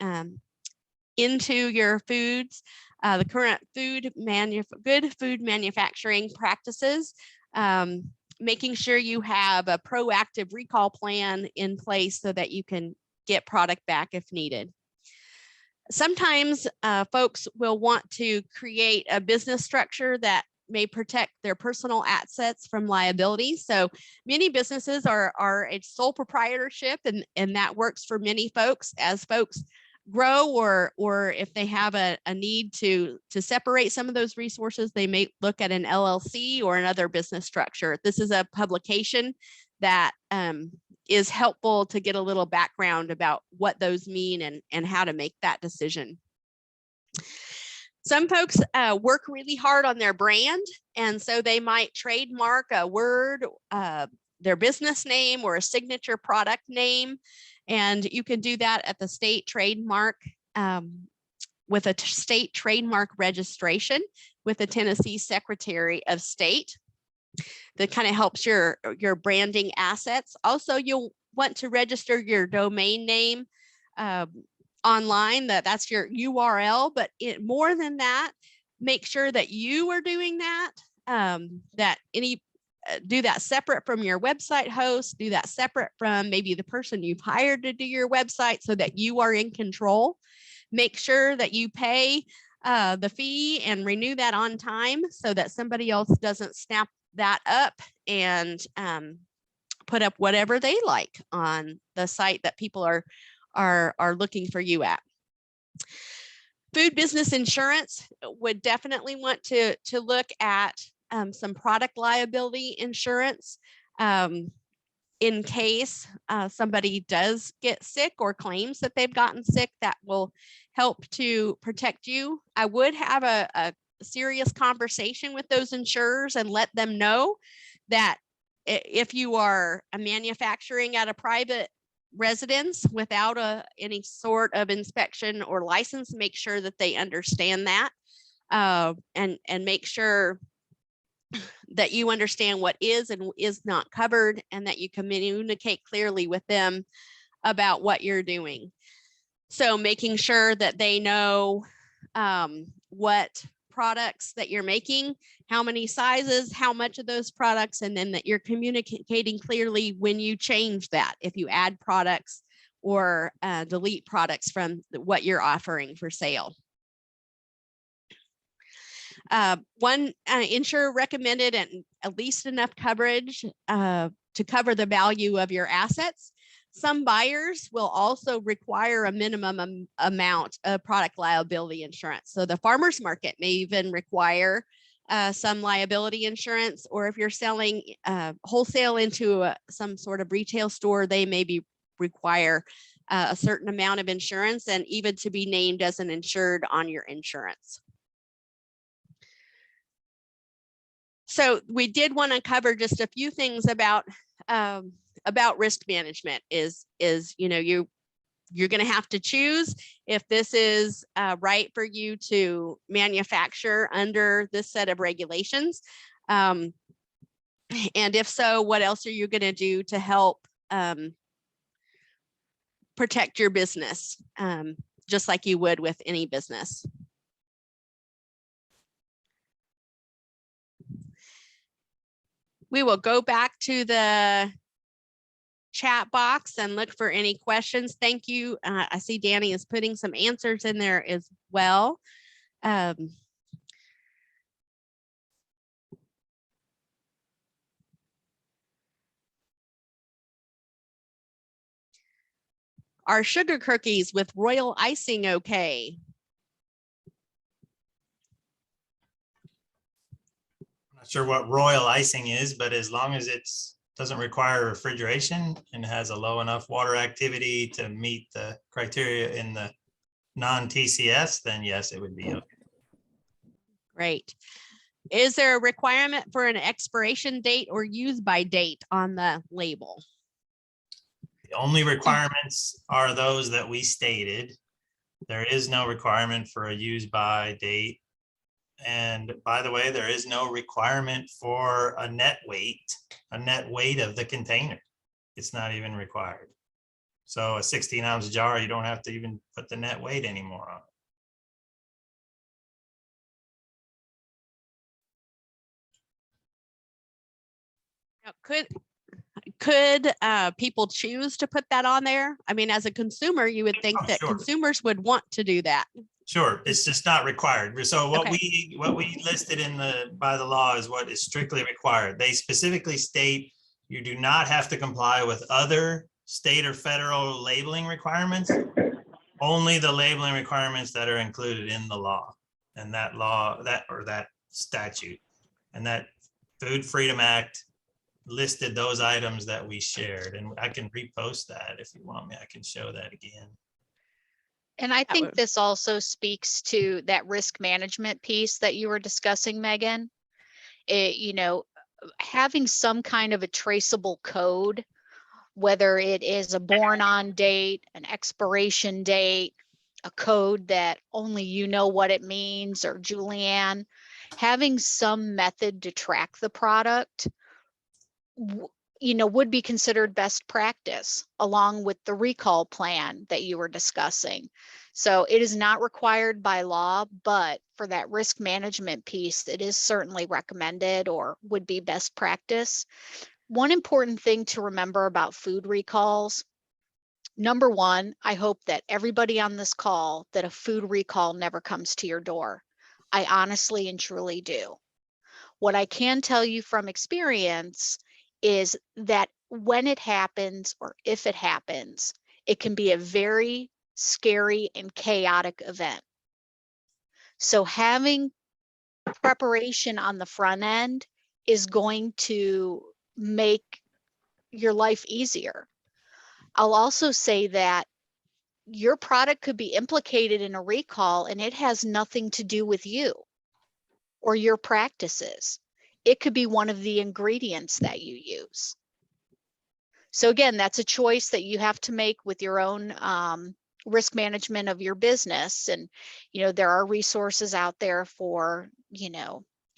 into your foods, the current good food manufacturing practices, making sure you have a proactive recall plan in place so that you can get product back if needed. Sometimes folks will want to create a business structure that may protect their personal assets from liability. So many businesses are a sole proprietorship, and that works for many folks. As folks grow, or if they have a need to separate some of those resources, they may look at an LLC or another business structure. This is a publication that is helpful to get a little background about what those mean and how to make that decision. Some folks work really hard on their brand, and so they might trademark a word, their business name, or a signature product name. And you can do that at the state trademark with a state trademark registration with the Tennessee Secretary of State. That kind of helps your branding assets. Also, you'll want to register your domain name online. That's your URL, but more than that, make sure that you are doing that. Do that separate from your website host. Do that separate from maybe the person you've hired to do your website, so that you are in control. Make sure that you pay the fee and renew that on time, so that somebody else doesn't snap that up and put up whatever they like on the site that people are looking for you at. Food business insurance would definitely want to look at some product liability insurance in case somebody does get sick or claims that they've gotten sick. That will help to protect you. I would have a serious conversation with those insurers and let them know that if you are manufacturing at a private residence without any sort of inspection or license, make sure that they understand that, and make sure that you understand what is and is not covered, and that you communicate clearly with them about what you're doing. So making sure that they know what products that you're making, how many sizes, how much of those products, and then that you're communicating clearly when you change that, if you add products or delete products from what you're offering for sale. One insurer recommended at least enough coverage to cover the value of your assets. Some buyers will also require a minimum amount of product liability insurance. So the farmers market may even require some liability insurance, or if you're selling wholesale into some sort of retail store, they may require a certain amount of insurance, and even to be named as an insured on your insurance. So we did want to cover just a few things about risk management. Is you're going to have to choose if this is right for you to manufacture under this set of regulations, and if so, what else are you going to do to help protect your business, just like you would with any business. We will go back to the chat box and look for any questions. Thank you. I see Danny is putting some answers in there as well. Are sugar cookies with royal icing okay? I'm not sure what royal icing is, but as long as it doesn't require refrigeration and has a low enough water activity to meet the criteria in the non-TCS, then yes, it would be okay. Great. Is there a requirement for an expiration date or use by date on the label? The only requirements are those that we stated. There is no requirement for a use by date. And by the way, there is no requirement for a net weight of the container. It's not even required. So a 16-ounce jar, you don't have to even put the net weight anymore on it. Could people choose to put that on there? I mean, as a consumer, you would think Oh, that sure. consumers would want to do that. Sure, it's just not required. So what Okay. we listed by the law is what is strictly required. They specifically state you do not have to comply with other state or federal labeling requirements, only the labeling requirements that are included in the law. And that law, that statute, and that Food Freedom Act listed those items that we shared. And I can repost that if you want me. I can show that again. And I That think would- this also speaks to that risk management piece that you were discussing, Megan. Having some kind of a traceable code, whether it is a born on date, an expiration date, a code that only you know what it means, or Julianne, having some method to track the product would be considered best practice, along with the recall plan that you were discussing. So it is not required by law, but for that risk management piece, it is certainly recommended or would be best practice. One important thing to remember about food recalls: number one, I hope that everybody on this call, that a food recall never comes to your door. I honestly and truly do. What I can tell you from experience is that when it happens, or if it happens, it can be a very scary and chaotic event. So having preparation on the front end is going to make your life easier. I'll also say that your product could be implicated in a recall and it has nothing to do with you or your practices. It could be one of the ingredients that you use. So again, that's a choice that you have to make with your own risk management of your business. And, there are resources out there for,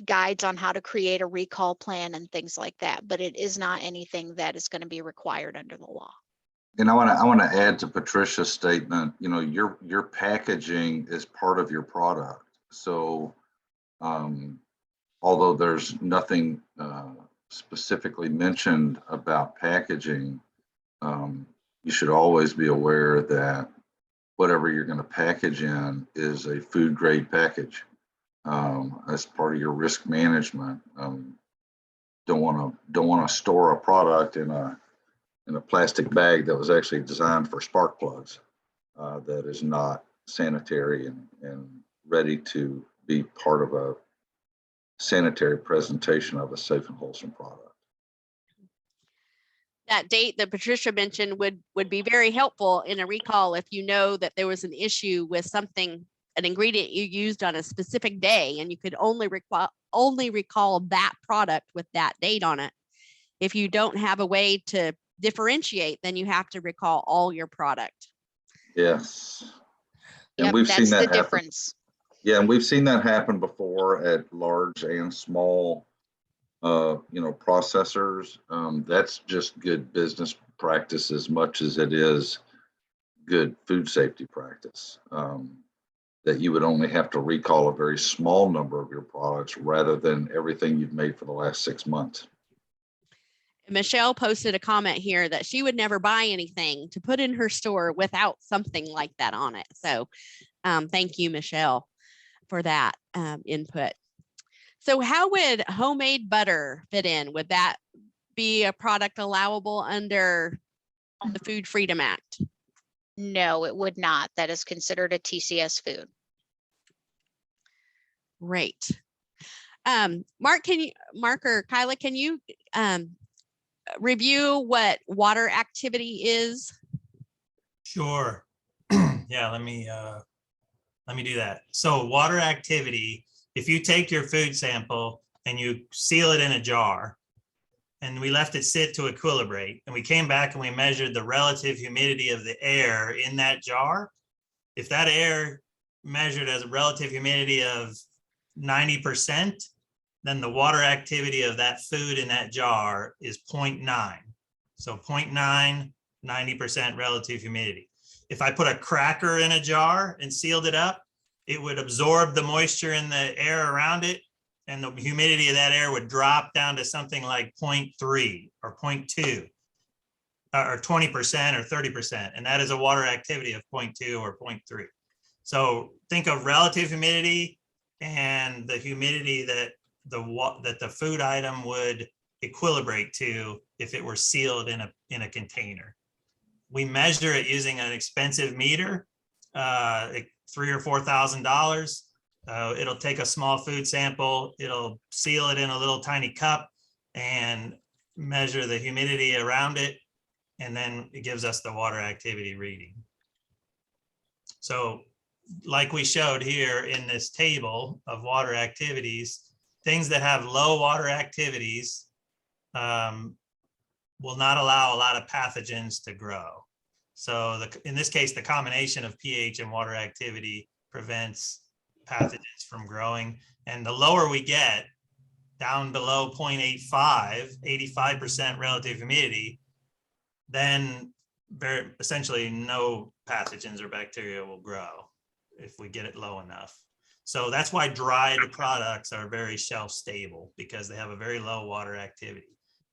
guides on how to create a recall plan and things like that, but it is not anything that is going to be required under the law. And I want to add to Patricia's statement, your packaging is part of your product. So although there's nothing specifically mentioned about packaging, you should always be aware that whatever you're going to package in is a food grade package as part of your risk management. Don't want to store a product in a plastic bag that was actually designed for spark plugs that is not sanitary and ready to be part of a sanitary presentation of a safe and wholesome product. That date that Patricia mentioned would be very helpful in a recall if you know that there was an issue with something, an ingredient you used on a specific day, and you could only recall that product with that date on it. If you don't have a way to differentiate, then you have to recall all your product. Yes. And Yep, we've that's seen that the happen. difference. Yeah, and we've seen that happen before at large and small, processors. That's just good business practice as much as it is good food safety practice. That you would only have to recall a very small number of your products rather than everything you've made for the last 6 months. Michelle posted a comment here that she would never buy anything to put in her store without something like that on it. So thank you, Michelle, for that input. So how would homemade butter fit in? Would that be a product allowable under the Food Freedom Act? No, it would not. That is considered a TCS food. Great. Mark or Kyla, can you review what water activity is? Sure. Yeah, let me do that. So water activity, if you take your food sample and you seal it in a jar, and we left it sit to equilibrate, and we came back and we measured the relative humidity of the air in that jar, if that air measured as a relative humidity of 90%, then the water activity of that food in that jar is 0.9. So 0.9, 90% relative humidity. If I put a cracker in a jar and sealed it up, it would absorb the moisture in the air around it and the humidity of that air would drop down to something like 0.3 or 0.2 or 20% or 30. And that is a water activity of 0.2 or 0.3. So think of relative humidity and the humidity that the food item would equilibrate to if it were sealed in a container. We measure it using an expensive meter, like $3,000 or $4,000. It'll take a small food sample, it'll seal it in a little tiny cup and measure the humidity around it, and then it gives us the water activity reading. So like we showed here in this table of water activities, things that have low water activities will not allow a lot of pathogens to grow. So in this case, the combination of pH and water activity prevents pathogens from growing. And the lower we get, down below 0.85, 85% relative humidity, then essentially no pathogens or bacteria will grow if we get it low enough. So that's why dried products are very shelf stable, because they have a very low water activity.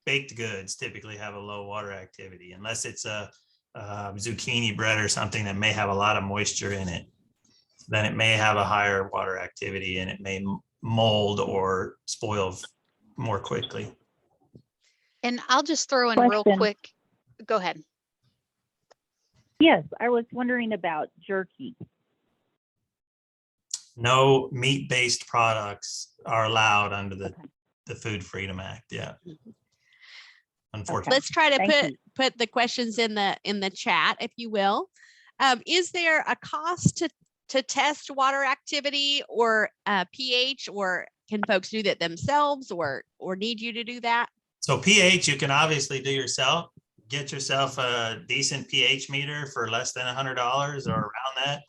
Baked goods typically have a low water activity, unless it's a zucchini bread or something that may have a lot of moisture in it. Then it may have a higher water activity and it may mold or spoil more quickly. And I'll just throw in real Question. quick. Go ahead. Yes, I was wondering about jerky. No meat-based products are allowed under Okay. the Food Freedom Act. Yeah. Okay. Unfortunately. Let's try to Thank you. put the questions in the chat, if you will. Is there a cost to test water activity or pH, or can folks do that themselves, or need you to do that? So pH, you can obviously do yourself. Get yourself a decent pH meter for less than $100 or around that.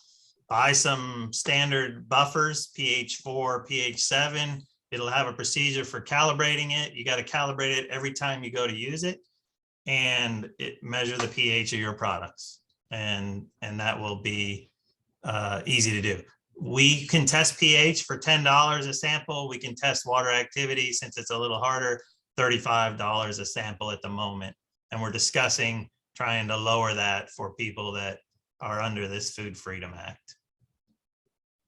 Buy some standard buffers, pH 4, pH 7. It'll have a procedure for calibrating it. You got to calibrate it every time you go to use it, and measure the pH of your products. And that will be easy to do. We can test pH for $10 a sample. We can test water activity, since it's a little harder, $35 a sample at the moment. And we're discussing trying to lower that for people that are under this Food Freedom Act.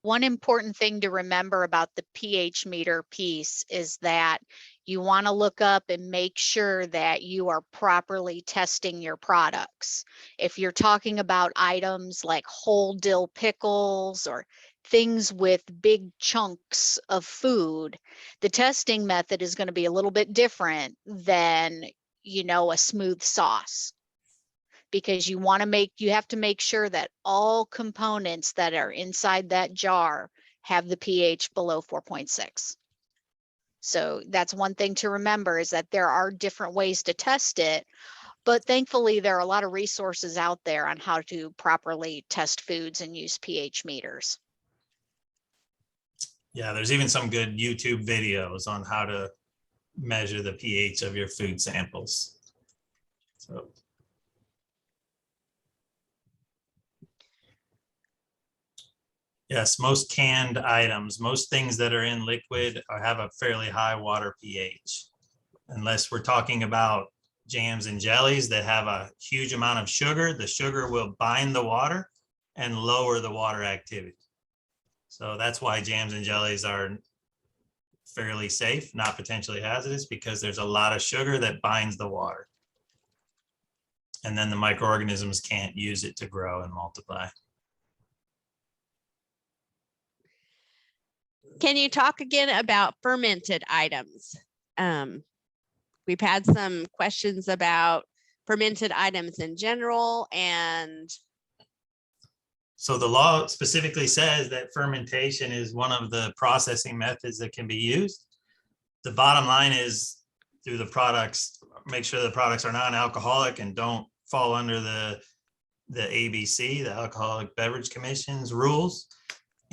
One important thing to remember about the pH meter piece is that you want to look up and make sure that you are properly testing your products. If you're talking about items like whole dill pickles or things with big chunks of food, the testing method is going to be a little bit different than, a smooth sauce. Because you have to make sure that all components that are inside that jar have the pH below 4.6. So that's one thing to remember, is that there are different ways to test it, but thankfully there are a lot of resources out there on how to properly test foods and use pH meters. Yeah, there's even some good YouTube videos on how to measure the pH of your food samples. So. Yes, most canned items, most things that are in liquid have a fairly high water pH. Unless we're talking about jams and jellies that have a huge amount of sugar, the sugar will bind the water and lower the water activity. So that's why jams and jellies are fairly safe, not potentially hazardous, because there's a lot of sugar that binds the water. And then the microorganisms can't use it to grow and multiply. Can you talk again about fermented items? We've had some questions about fermented items in general, and so the law specifically says that fermentation is one of the processing methods that can be used. The bottom line is, through the products, make sure the products are non-alcoholic and don't fall under the ABC, the Alcoholic Beverage Commission's rules,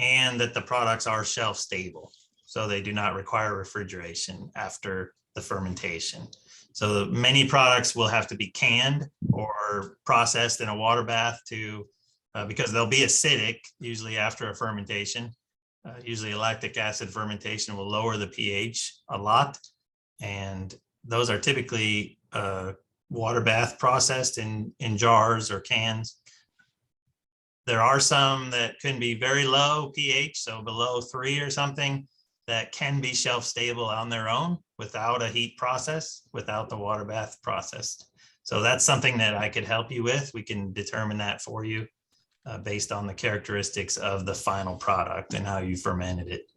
and that the products are shelf stable, so they do not require refrigeration after the fermentation. So many products will have to be canned or processed in a water bath to because they'll be acidic usually after a fermentation, Usually lactic acid fermentation will lower the pH a lot. And those are typically water bath processed in jars or cans. There are some that can be very low pH, so below 3 or something, that can be shelf stable on their own without a heat process, without the water bath process. So that's something that I could help you with. We can determine that for you based on the characteristics of the final product and how you fermented it.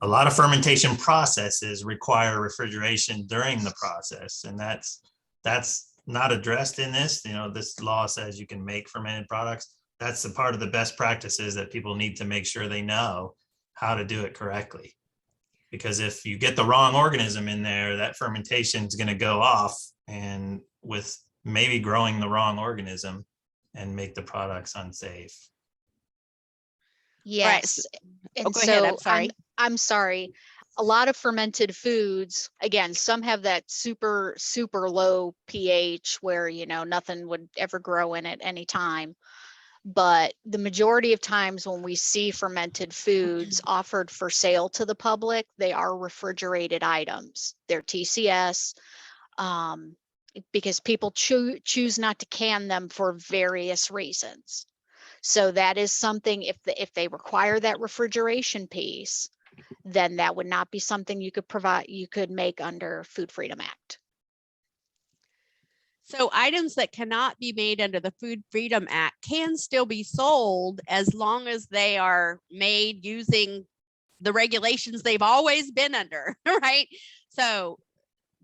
A lot of fermentation processes require refrigeration during the process, and that's not addressed in this. You know, this law says you can make fermented products. That's a part of the best practices that people need to make sure they know how to do it correctly. Because if you get the wrong organism in there, that fermentation is going to go off, and with maybe growing the wrong organism and make the products unsafe. Yes. And go ahead, I'm so sorry. I'm sorry. A lot of fermented foods, again, some have that super low pH where, you know, nothing would ever grow in it any time. But the majority of times when we see fermented foods offered for sale to the public, they are refrigerated items. They're TCS, because people choose not to can them for various reasons. So that is something, if they require that refrigeration piece, then that would not be something you could make under Food Freedom Act. So items that cannot be made under the Food Freedom Act can still be sold as long as they are made using the regulations they've always been under, right? So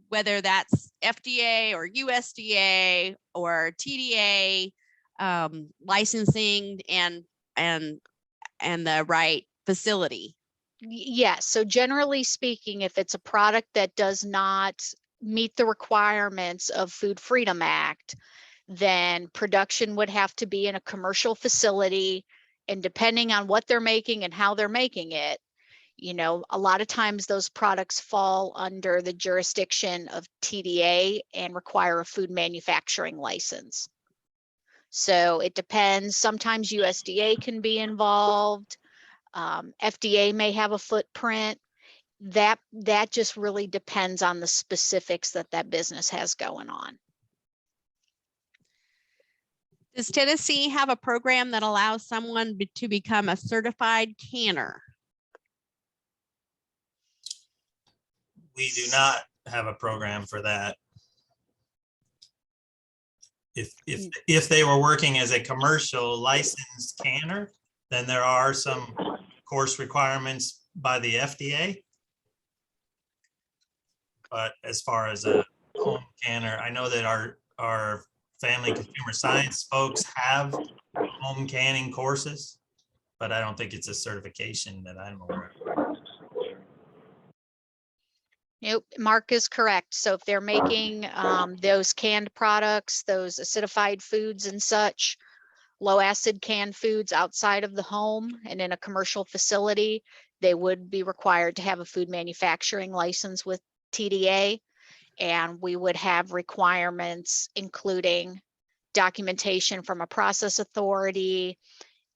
whether that's FDA or USDA or TDA, licensing and the right facility. Yes. So generally speaking, if it's a product that does not meet the requirements of Food Freedom Act, then production would have to be in a commercial facility. And depending on what they're making and how they're making it, you know, a lot of times those products fall under the jurisdiction of TDA and require a food manufacturing license. So it depends. Sometimes USDA can be involved. FDA may have a footprint. That just really depends on the specifics that business has going on. Does Tennessee have a program that allows someone to become a certified canner? We do not have a program for that. If they were working as a commercial licensed canner, then there are some course requirements by the FDA. But as far as a home canner, I know that our family consumer science folks have home canning courses, but I don't think it's a certification that I'm aware of. Nope, Mark is correct. So if they're making those canned products, those acidified foods and such, low acid canned foods outside of the home and in a commercial facility, they would be required to have a food manufacturing license with TDA. And we would have requirements including documentation from a process authority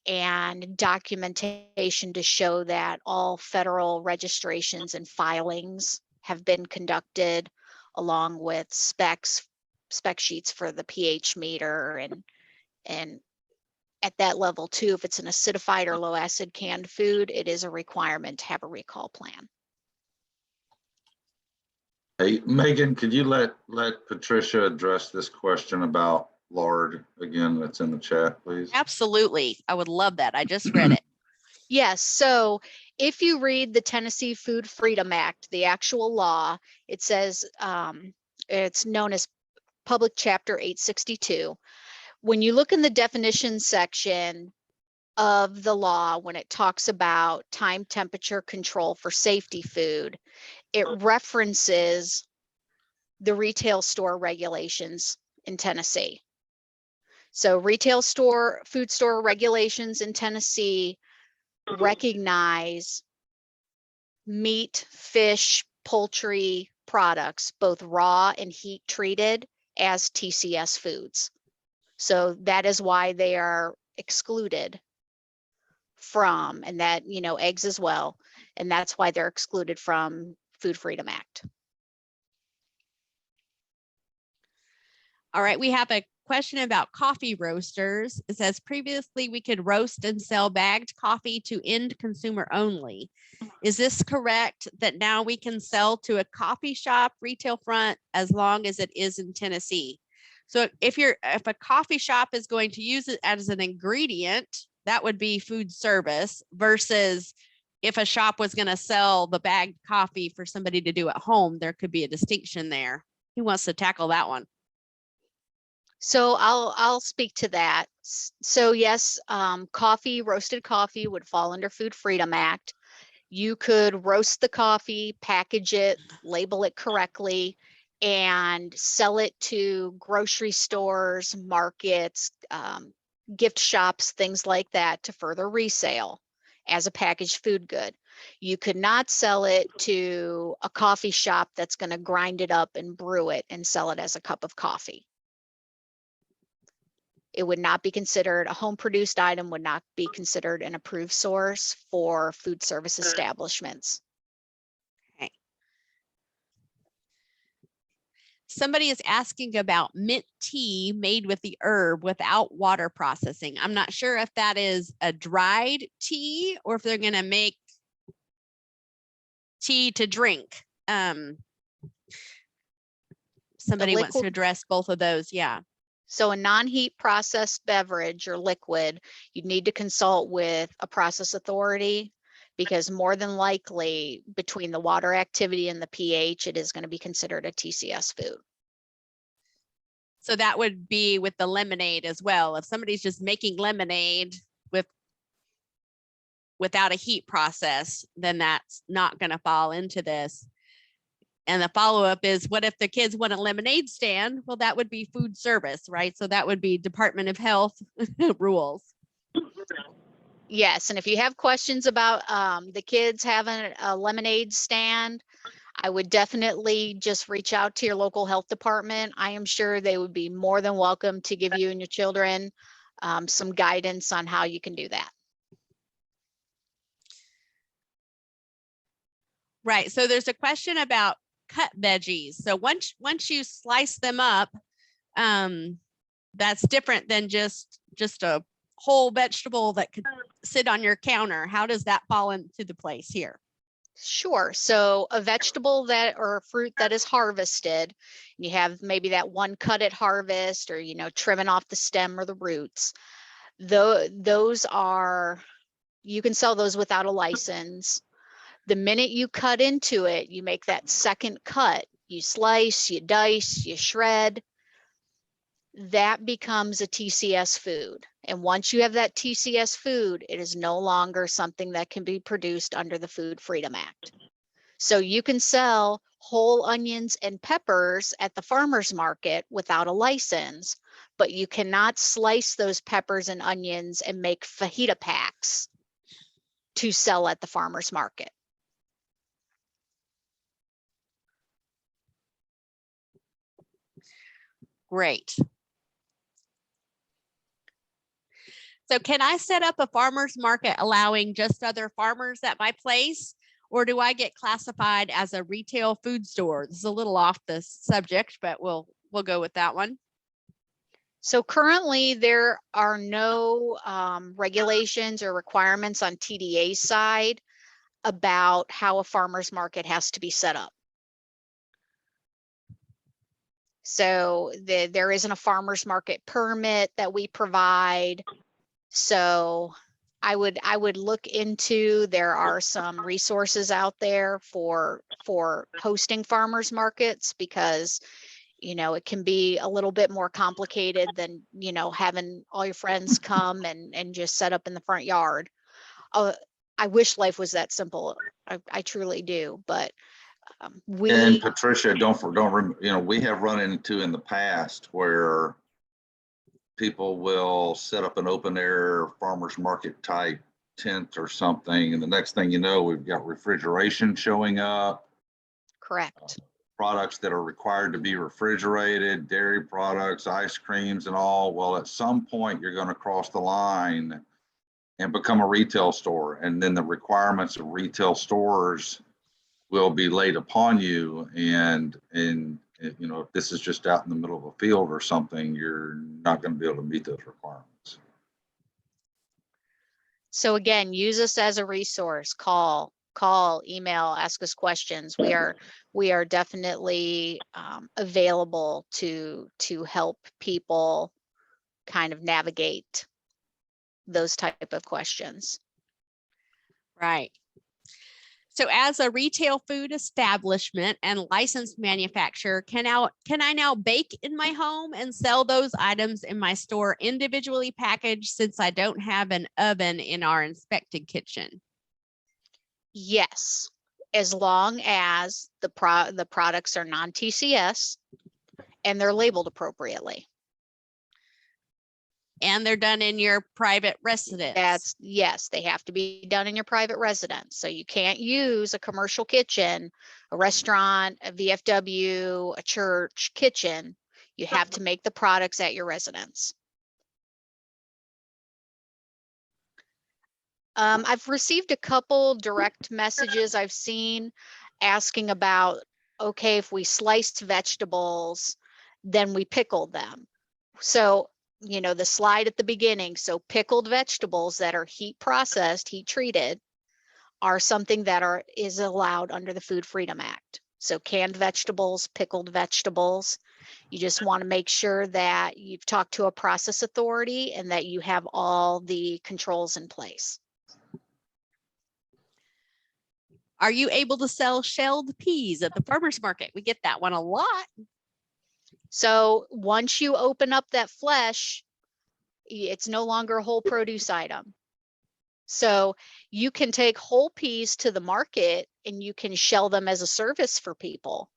and documentation to show that all federal registrations and filings have been conducted, along with spec sheets for the pH meter, and at that level too, if it's an acidified or low acid canned food, it is a requirement to have a recall plan. Hey, Megan, could you let Patricia address this question about lard again that's in the chat, please? Absolutely. I would love that. I just read it. Yes, so if you read the Tennessee Food Freedom Act, the actual law, it says it's known as Public Chapter 862. When you look in the definition section of the law, when it talks about time temperature control for safety food, it references the retail store regulations in Tennessee. So retail store, food store regulations in Tennessee recognize meat, fish, poultry products, both raw and heat treated, as TCS foods. So that is why they are excluded from, and that, you know, eggs as well. And that's why they're excluded from Food Freedom Act. All right, we have a question about coffee roasters. It says previously we could roast and sell bagged coffee to end consumer only. Is this correct that now we can sell to a coffee shop retail front as long as it is in Tennessee? So if a coffee shop is going to use it as an ingredient, that would be food service, versus if a shop was going to sell the bagged coffee for somebody to do at home, there could be a distinction there. Who wants to tackle that one? So I'll speak to that. So yes, roasted coffee would fall under Food Freedom Act. You could roast the coffee, package it, label it correctly, and sell it to grocery stores, markets, gift shops, things like that, to further resale as a packaged food good. You could not sell it to a coffee shop that's going to grind it up and brew it and sell it as a cup of coffee. It would not be considered, a home produced item would not be considered an approved source for food service establishments. Okay. Somebody is asking about mint tea made with the herb without water processing. I'm not sure if that is a dried tea or if they're going to make tea to drink. Somebody wants to address both of those. Yeah. So a non-heat processed beverage or liquid, you need to consult with a process authority, because more than likely between the water activity and the pH, it is going to be considered a TCS food. So that would be with the lemonade as well. If somebody's just making lemonade without a heat process, then that's not going to fall into this. And the follow-up is, what if the kids want a lemonade stand? Well, that would be food service, right? So that would be Department of Health rules. Yes, and if you have questions about the kids having a lemonade stand, I would definitely just reach out to your local health department. I am sure they would be more than welcome to give you and your children some guidance on how you can do that. Right. So there's a question about cut veggies. So once you slice them up, that's different than just a whole vegetable that could sit on your counter. How does that fall into the place here? Sure. So a vegetable that or a fruit that is harvested, you have maybe that one cut at harvest, or, you know, trimming off the stem or the roots. Those are, you can sell those without a license. The minute you cut into it, you make that second cut, you slice, you dice, you shred, that becomes a TCS food. And once you have that TCS food, it is no longer something that can be produced under the Food Freedom Act. So you can sell whole onions and peppers at the farmer's market without a license, but you cannot slice those peppers and onions and make fajita packs to sell at the farmer's market. Great. So can I set up a farmer's market allowing just other farmers at my place, or do I get classified as a retail food store? This is a little off the subject, but we'll go with that one. So currently there are no regulations or requirements on TDA's side about how a farmer's market has to be set up. So there isn't a farmer's market permit that we provide. So I would look into, there are some resources out there for hosting farmers markets, because, you know, it can be a little bit more complicated than, you know, having all your friends come and just set up in the front yard. I wish life was that simple. I truly do, but And Patricia, we have run into in the past where people will set up an open air farmers market type tent or something, and the next thing you know, we've got refrigeration showing up. Correct. Products that are required to be refrigerated, dairy products, ice creams and all. Well, at some point you're going to cross the line and become a retail store. And then the requirements of retail stores will be laid upon you. And you know, if this is just out in the middle of a field or something, you're not going to be able to meet those requirements. So again, use us as a resource. Call, email, ask us questions. We are definitely available to help people kind of navigate those type of questions. Right. So as a retail food establishment and licensed manufacturer, can I now bake in my home and sell those items in my store individually packaged, since I don't have an oven in our inspected kitchen? Yes, as long as the products are non-TCS and they're labeled appropriately. And they're done in your private residence. Yes, they have to be done in your private residence. So you can't use a commercial kitchen, a restaurant, a VFW, a church kitchen. You have to make the products at your residence. I've received a couple direct messages I've seen asking about, okay, if we sliced vegetables, then we pickled them. So, you know, the slide at the beginning, so pickled vegetables that are heat processed, heat treated, are something that is allowed under the Food Freedom Act. So canned vegetables, pickled vegetables, you just want to make sure that you've talked to a process authority and that you have all the controls in place. Are you able to sell shelled peas at the farmer's market? We get that one a lot. So once you open up that flesh, it's no longer a whole produce item. So you can take whole peas to the market and you can shell them as a service for people,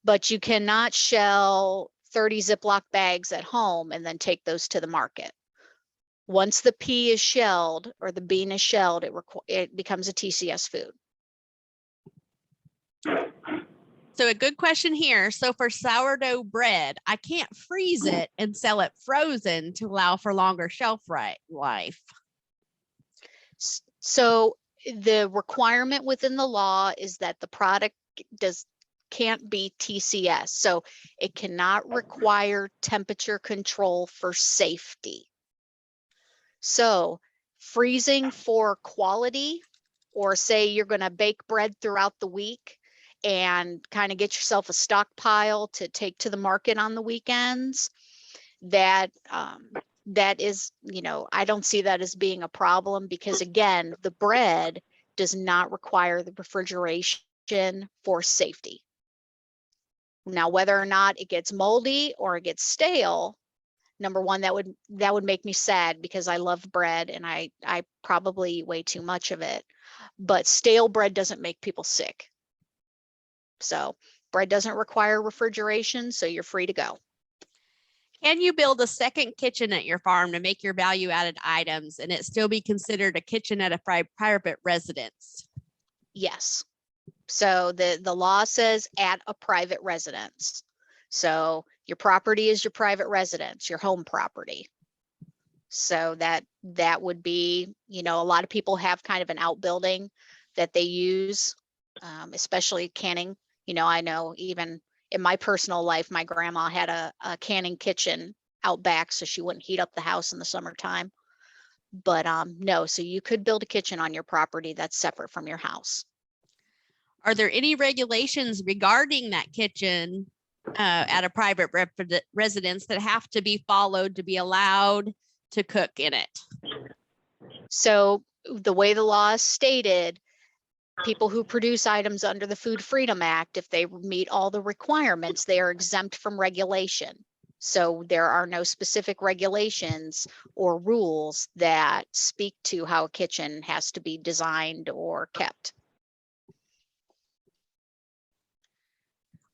but you cannot shell 30 Ziploc bags at home and then take those to the market. Once the pea is shelled or the bean is shelled, it becomes a TCS food. So a good question here. So for sourdough bread, I can't freeze it and sell it frozen to allow for longer shelf life. So the requirement within the law is that the product can't be TCS. So it cannot require temperature control for safety. So freezing for quality, or say you're going to bake bread throughout the week and kind of get yourself a stockpile to take to the market on the weekends, that is, you know, I don't see that as being a problem, because again, the bread does not require the refrigeration for safety. Now, whether or not it gets moldy or it gets stale, number one, that would make me sad, because I love bread and I probably eat way too much of it. But stale bread doesn't make people sick. So bread doesn't require refrigeration, so you're free to go. Can you build a second kitchen at your farm to make your value added items and it still be considered a kitchen at a private residence? Yes. So the law says at a private residence. So your property is your private residence, your home property. So that would be, you know, a lot of people have kind of an outbuilding that they use, especially canning. You know, I know even in my personal life, my grandma had a canning kitchen out back so she wouldn't heat up the house in the summertime. But no, so you could build a kitchen on your property that's separate from your house. Are there any regulations regarding that kitchen at a private residence that have to be followed to be allowed to cook in it? So the way the law is stated, people who produce items under the Food Freedom Act, if they meet all the requirements, they are exempt from regulation. So there are no specific regulations or rules that speak to how a kitchen has to be designed or kept.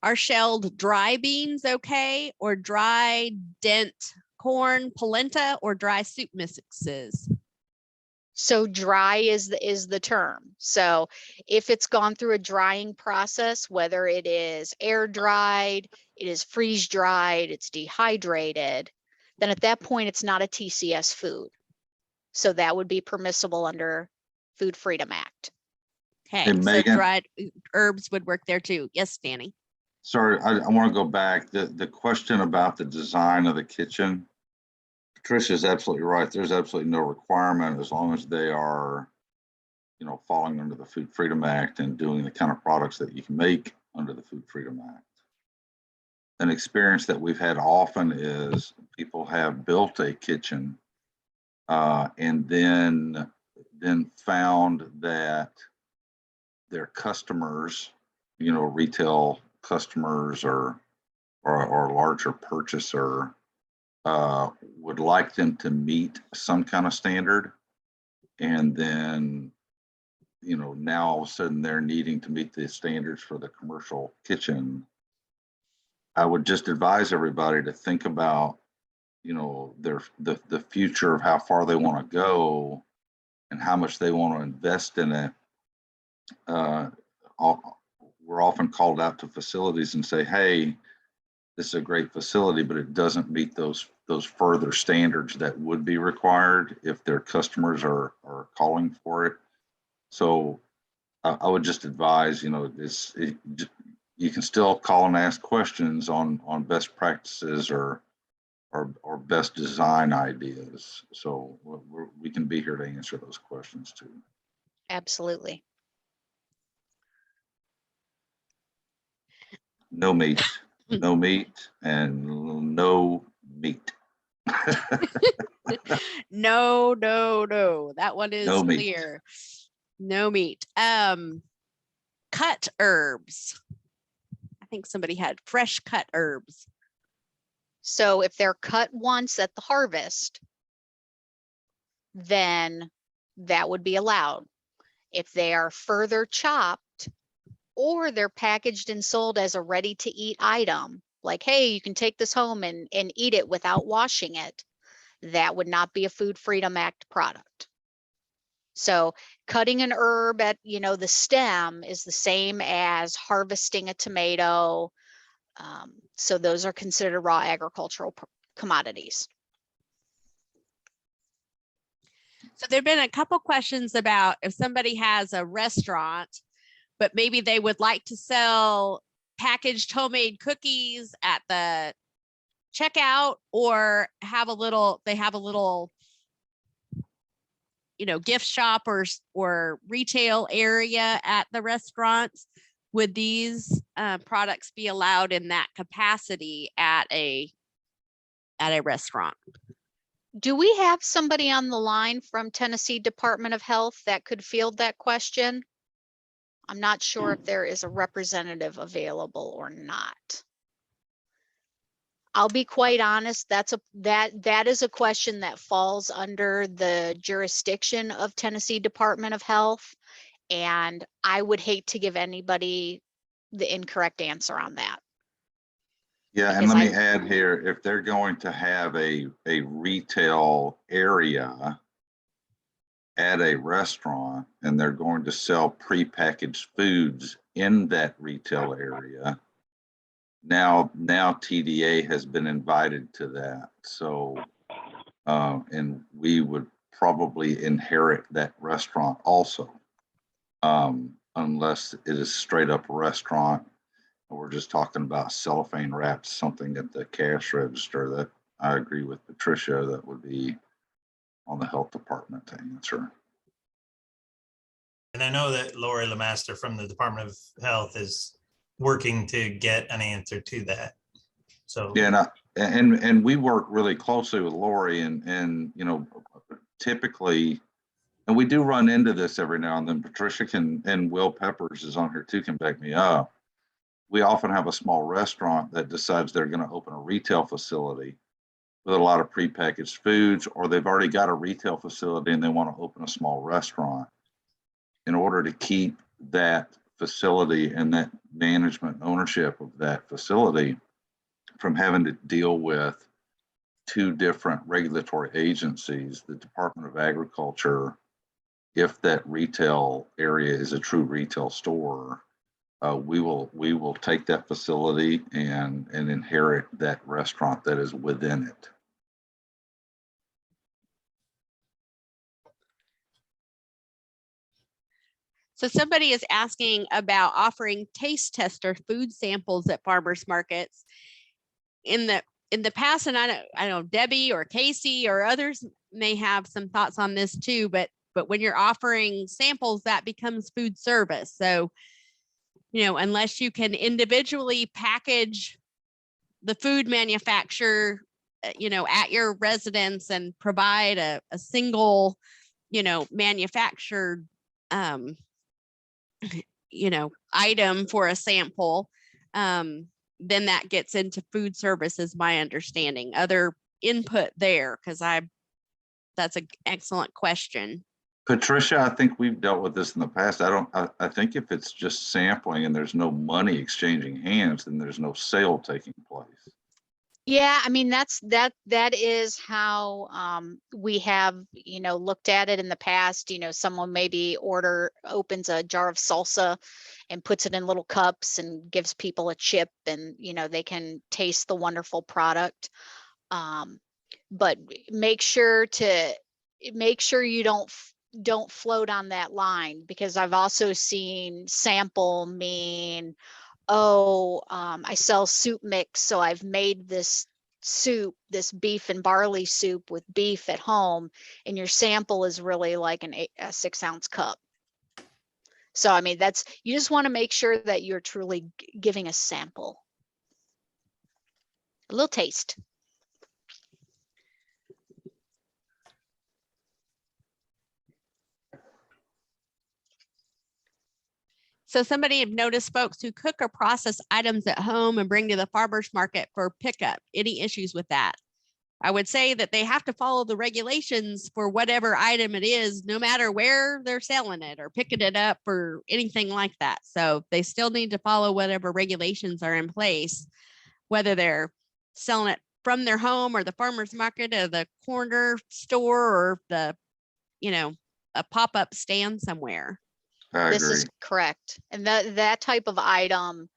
Are shelled dry beans okay, or dry dent corn, polenta, or dry soup mixes? So dry is the term. So if it's gone through a drying process, whether it is air dried, it is freeze dried, it's dehydrated, then at that point it's not a TCS food. So that would be permissible under Food Freedom Act. Okay, Hey, so Megan. dried herbs would work there too. Yes, Danny. Sorry, I want to go back. The question about the design of the kitchen, Patricia is absolutely right. There's absolutely no requirement as long as they are, you know, falling under the Food Freedom Act and doing the kind of products that you can make under the Food Freedom Act. An experience that we've had often is people have built a kitchen and then found that their customers, you know, retail customers or larger purchaser would like them to meet some kind of standard. And then, you know, now all of a sudden they're needing to meet the standards for the commercial kitchen. I would just advise everybody to think about, you know, the future of how far they want to go and how much they want to invest in it. We're often called out to facilities and say, hey, this is a great facility, but it doesn't meet those further standards that would be required if their customers are calling for it. So I would just advise, you know, you can still call and ask questions on best practices or best design ideas. So we can be here to answer those questions too. Absolutely. No meat, no meat, and no meat. No, no, no. That one is No meat. clear. No meat. Cut herbs. I think somebody had fresh cut herbs. So if they're cut once at the harvest, then that would be allowed. If they are further chopped or they're packaged and sold as a ready to eat item, like, hey, you can take this home and eat it without washing it, that would not be a Food Freedom Act product. So cutting an herb at, you know, the stem is the same as harvesting a tomato. So those are considered raw agricultural commodities. So there've been a couple questions about if somebody has a restaurant, but maybe they would like to sell packaged homemade cookies at the checkout or have a little, you know, gift shop or retail area at the restaurants. Would these products be allowed in that capacity at a restaurant? Do we have somebody on the line from Tennessee Department of Health that could field that question? I'm not sure if there is a representative available or not. I'll be quite honest, that is a question that falls under the jurisdiction of Tennessee Department of Health. And I would hate to give anybody the incorrect answer on that. Yeah, and let me add here, if they're going to have a retail area at a restaurant and they're going to sell prepackaged foods in that retail area, now TDA has been invited to that. So, and we would probably inherit that restaurant also, unless it is straight up a restaurant. We're just talking about cellophane wrapped something at the cash register. That I agree with Patricia, that would be on the health department to answer. And I know that Lori Lemaster from the Department of Health is working to get an answer to that. So yeah, and we work really closely with Lori, and you know, typically, and we do run into this every now and then. Patricia and Will Peppers is on here too, can back me up. We often have a small restaurant that decides they're going to open a retail facility with a lot of prepackaged foods, or they've already got a retail facility and they want to open a small restaurant. In order to keep that facility and that management ownership of that facility from having to deal with two different regulatory agencies, the Department of Agriculture, if that retail area is a true retail store, we will take that facility and inherit that restaurant that is within it. So somebody is asking about offering taste tester food samples at farmers markets. In the past, and I don't know, Debbie or Casey or others may have some thoughts on this too, but when you're offering samples, that becomes food service. So, you know, unless you can individually package the food manufacturer, you know, at your residence and provide a single, you know, manufactured, you know, item for a sample, then that gets into food service is my understanding. Other input there, because that's an excellent question. Patricia, I think we've dealt with this in the past. I think if it's just sampling and there's no money exchanging hands, then there's no sale taking place. Yeah, I mean, that is how we have, you know, looked at it in the past. You know, someone maybe opens a jar of salsa and puts it in little cups and gives people a chip, and, you know, they can taste the wonderful product. But make sure you don't float on that line, because I've also seen sample mean, oh, I sell soup mix, so I've made this soup, this beef and barley soup with beef at home, and your sample is really like a 6-ounce cup. So, I mean, you just want to make sure that you're truly giving a sample, a little taste. So somebody have noticed folks who cook or process items at home and bring to the farmer's market for pickup. Any issues with that? I would say that they have to follow the regulations for whatever item it is, no matter where they're selling it or picking it up or anything like that. So they still need to follow whatever regulations are in place, whether they're selling it from their home or the farmer's market or the corner store or the, you know, a pop-up stand somewhere. I This agree. is correct. And that type of item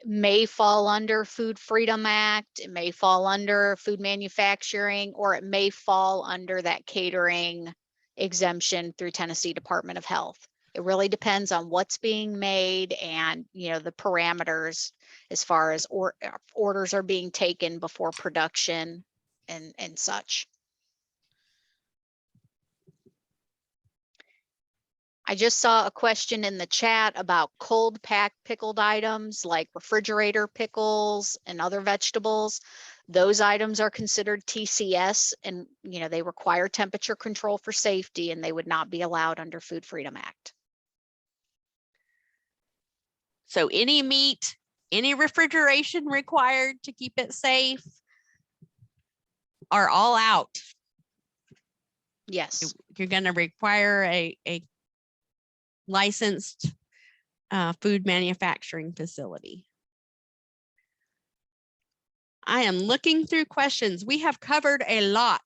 may fall under Food Freedom Act. It may fall under food manufacturing, or it may fall under that catering exemption through Tennessee Department of Health. It really depends on what's being made and, you know, the parameters as far as orders are being taken before production and such. I just saw a question in the chat about cold packed pickled items like refrigerator pickles and other vegetables. Those items are considered TCS, and, you know, they require temperature control for safety, and they would not be allowed under Food Freedom Act. So any meat, any refrigeration required to keep it safe are all out. Yes. You're going to require a licensed food manufacturing facility. I am looking through questions. We have covered a lot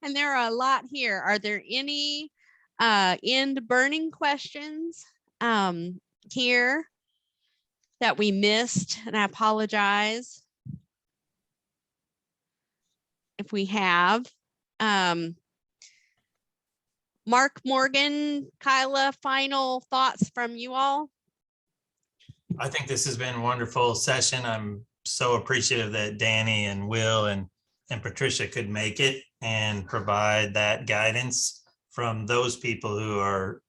and there are a lot here. Are there any end burning questions here that we missed? And I apologize if we have. Mark, Morgan, Kyla, final thoughts from you all? I think this has been a wonderful session. I'm so appreciative that Danny and Will and Patricia could make it and provide that guidance from those people who are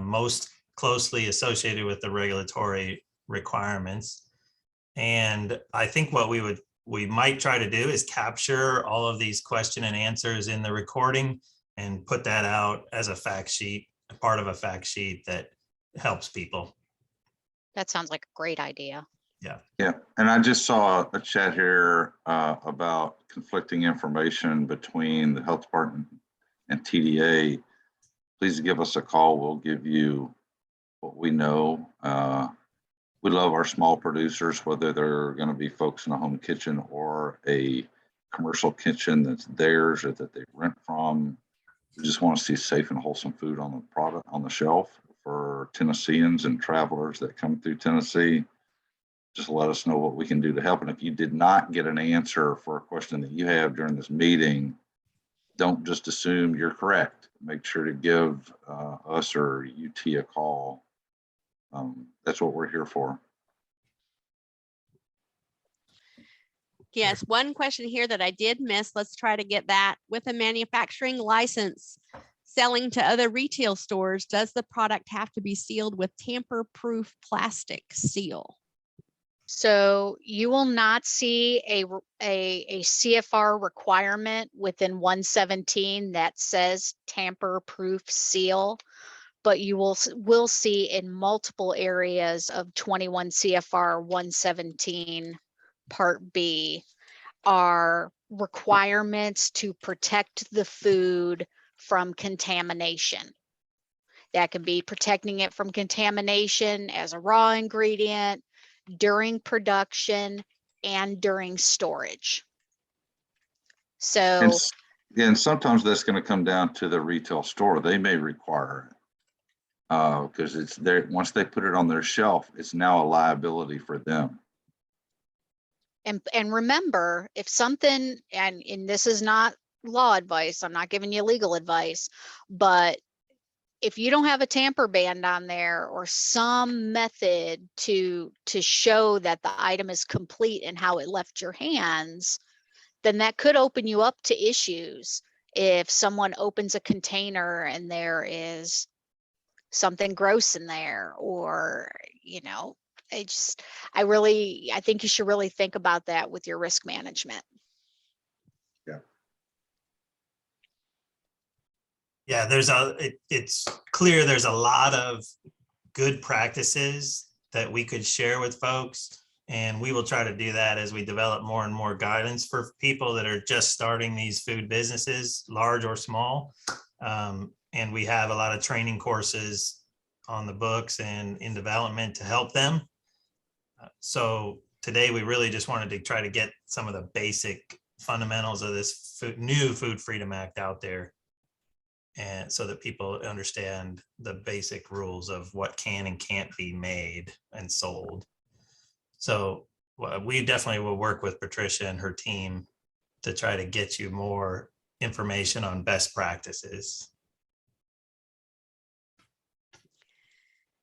most closely associated with the regulatory requirements. And I think what we might try to do is capture all of these question and answers in the recording and put that out as a fact sheet, a part of a fact sheet that helps people. That sounds like a great idea. Yeah, and I just saw a chat here about conflicting information between the health department and TDA. Please give us a call. We'll give you what we know. We love our small producers, whether they're going to be folks in a home kitchen or a commercial kitchen that's theirs or that they rent from. We just want to see safe and wholesome food on the product on the shelf for Tennesseans and travelers that come through Tennessee. Just let us know what we can do to help. And if you did not get an answer for a question that you have during this meeting, don't just assume you're correct. Make sure to give us or UT a call. That's what we're here for. Yes, one question here that I did miss. Let's try to get that. With a manufacturing license selling to other retail stores, does the product have to be sealed with tamper-proof plastic seal? So you will not see a CFR requirement within 117 that says tamper-proof seal, but you will see in multiple areas of 21 CFR 117 Part B are requirements to protect the food from contamination. That can be protecting it from contamination as a raw ingredient, during production, and during storage. So, And sometimes that's going to come down to the retail store. They may require it because it's there. Once they put it on their shelf, it's now a liability for them. and remember, if something, and this is not law advice, I'm not giving you legal advice, but if you don't have a tamper band on there or some method to show that the item is complete and how it left your hands, then that could open you up to issues. If someone opens a container and there is something gross in there, or, you know, I think you should really think about that with your risk management. Yeah, it's clear there's a lot of good practices that we could share with folks. And we will try to do that as we develop more and more guidance for people that are just starting these food businesses, large or small. And we have a lot of training courses on the books and in development to help them. So today we really just wanted to try to get some of the basic fundamentals of this new Food Freedom Act out there, and so that people understand the basic rules of what can and can't be made and sold. So we definitely will work with Patricia and her team to try to get you more information on best practices.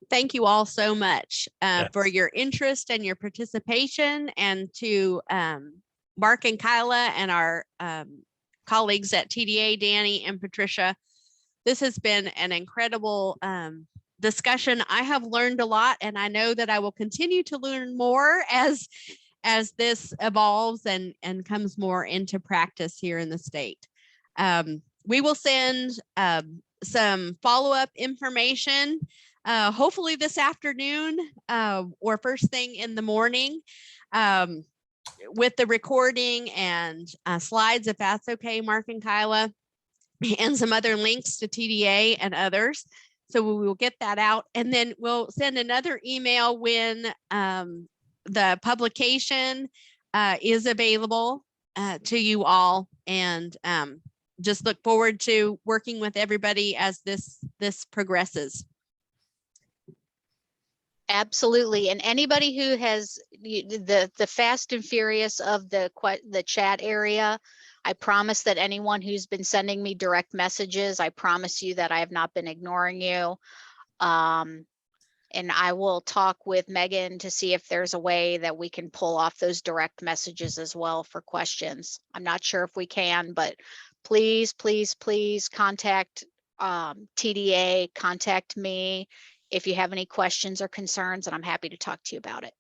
Thank you all so much for Yes. your interest and your participation, and to Mark and Kyla and our colleagues at TDA, Danny and Patricia. This has been an incredible discussion. I have learned a lot, and I know that I will continue to learn more as this evolves and comes more into practice here in the state. We will send some follow-up information hopefully this afternoon or first thing in the morning with the recording and slides, if that's okay, Mark and Kyla, and some other links to TDA and others. So we will get that out, and then we'll send another email when the publication is available to you all, and just look forward to working with everybody as this progresses. Absolutely. And anybody who has the fast and furious of the chat area, I promise that anyone who's been sending me direct messages, I promise you that I have not been ignoring you. And I will talk with Megan to see if there's a way that we can pull off those direct messages as well for questions. I'm not sure if we can, but please, please, please contact TDA, contact me if you have any questions or concerns, and I'm happy to talk to you about it.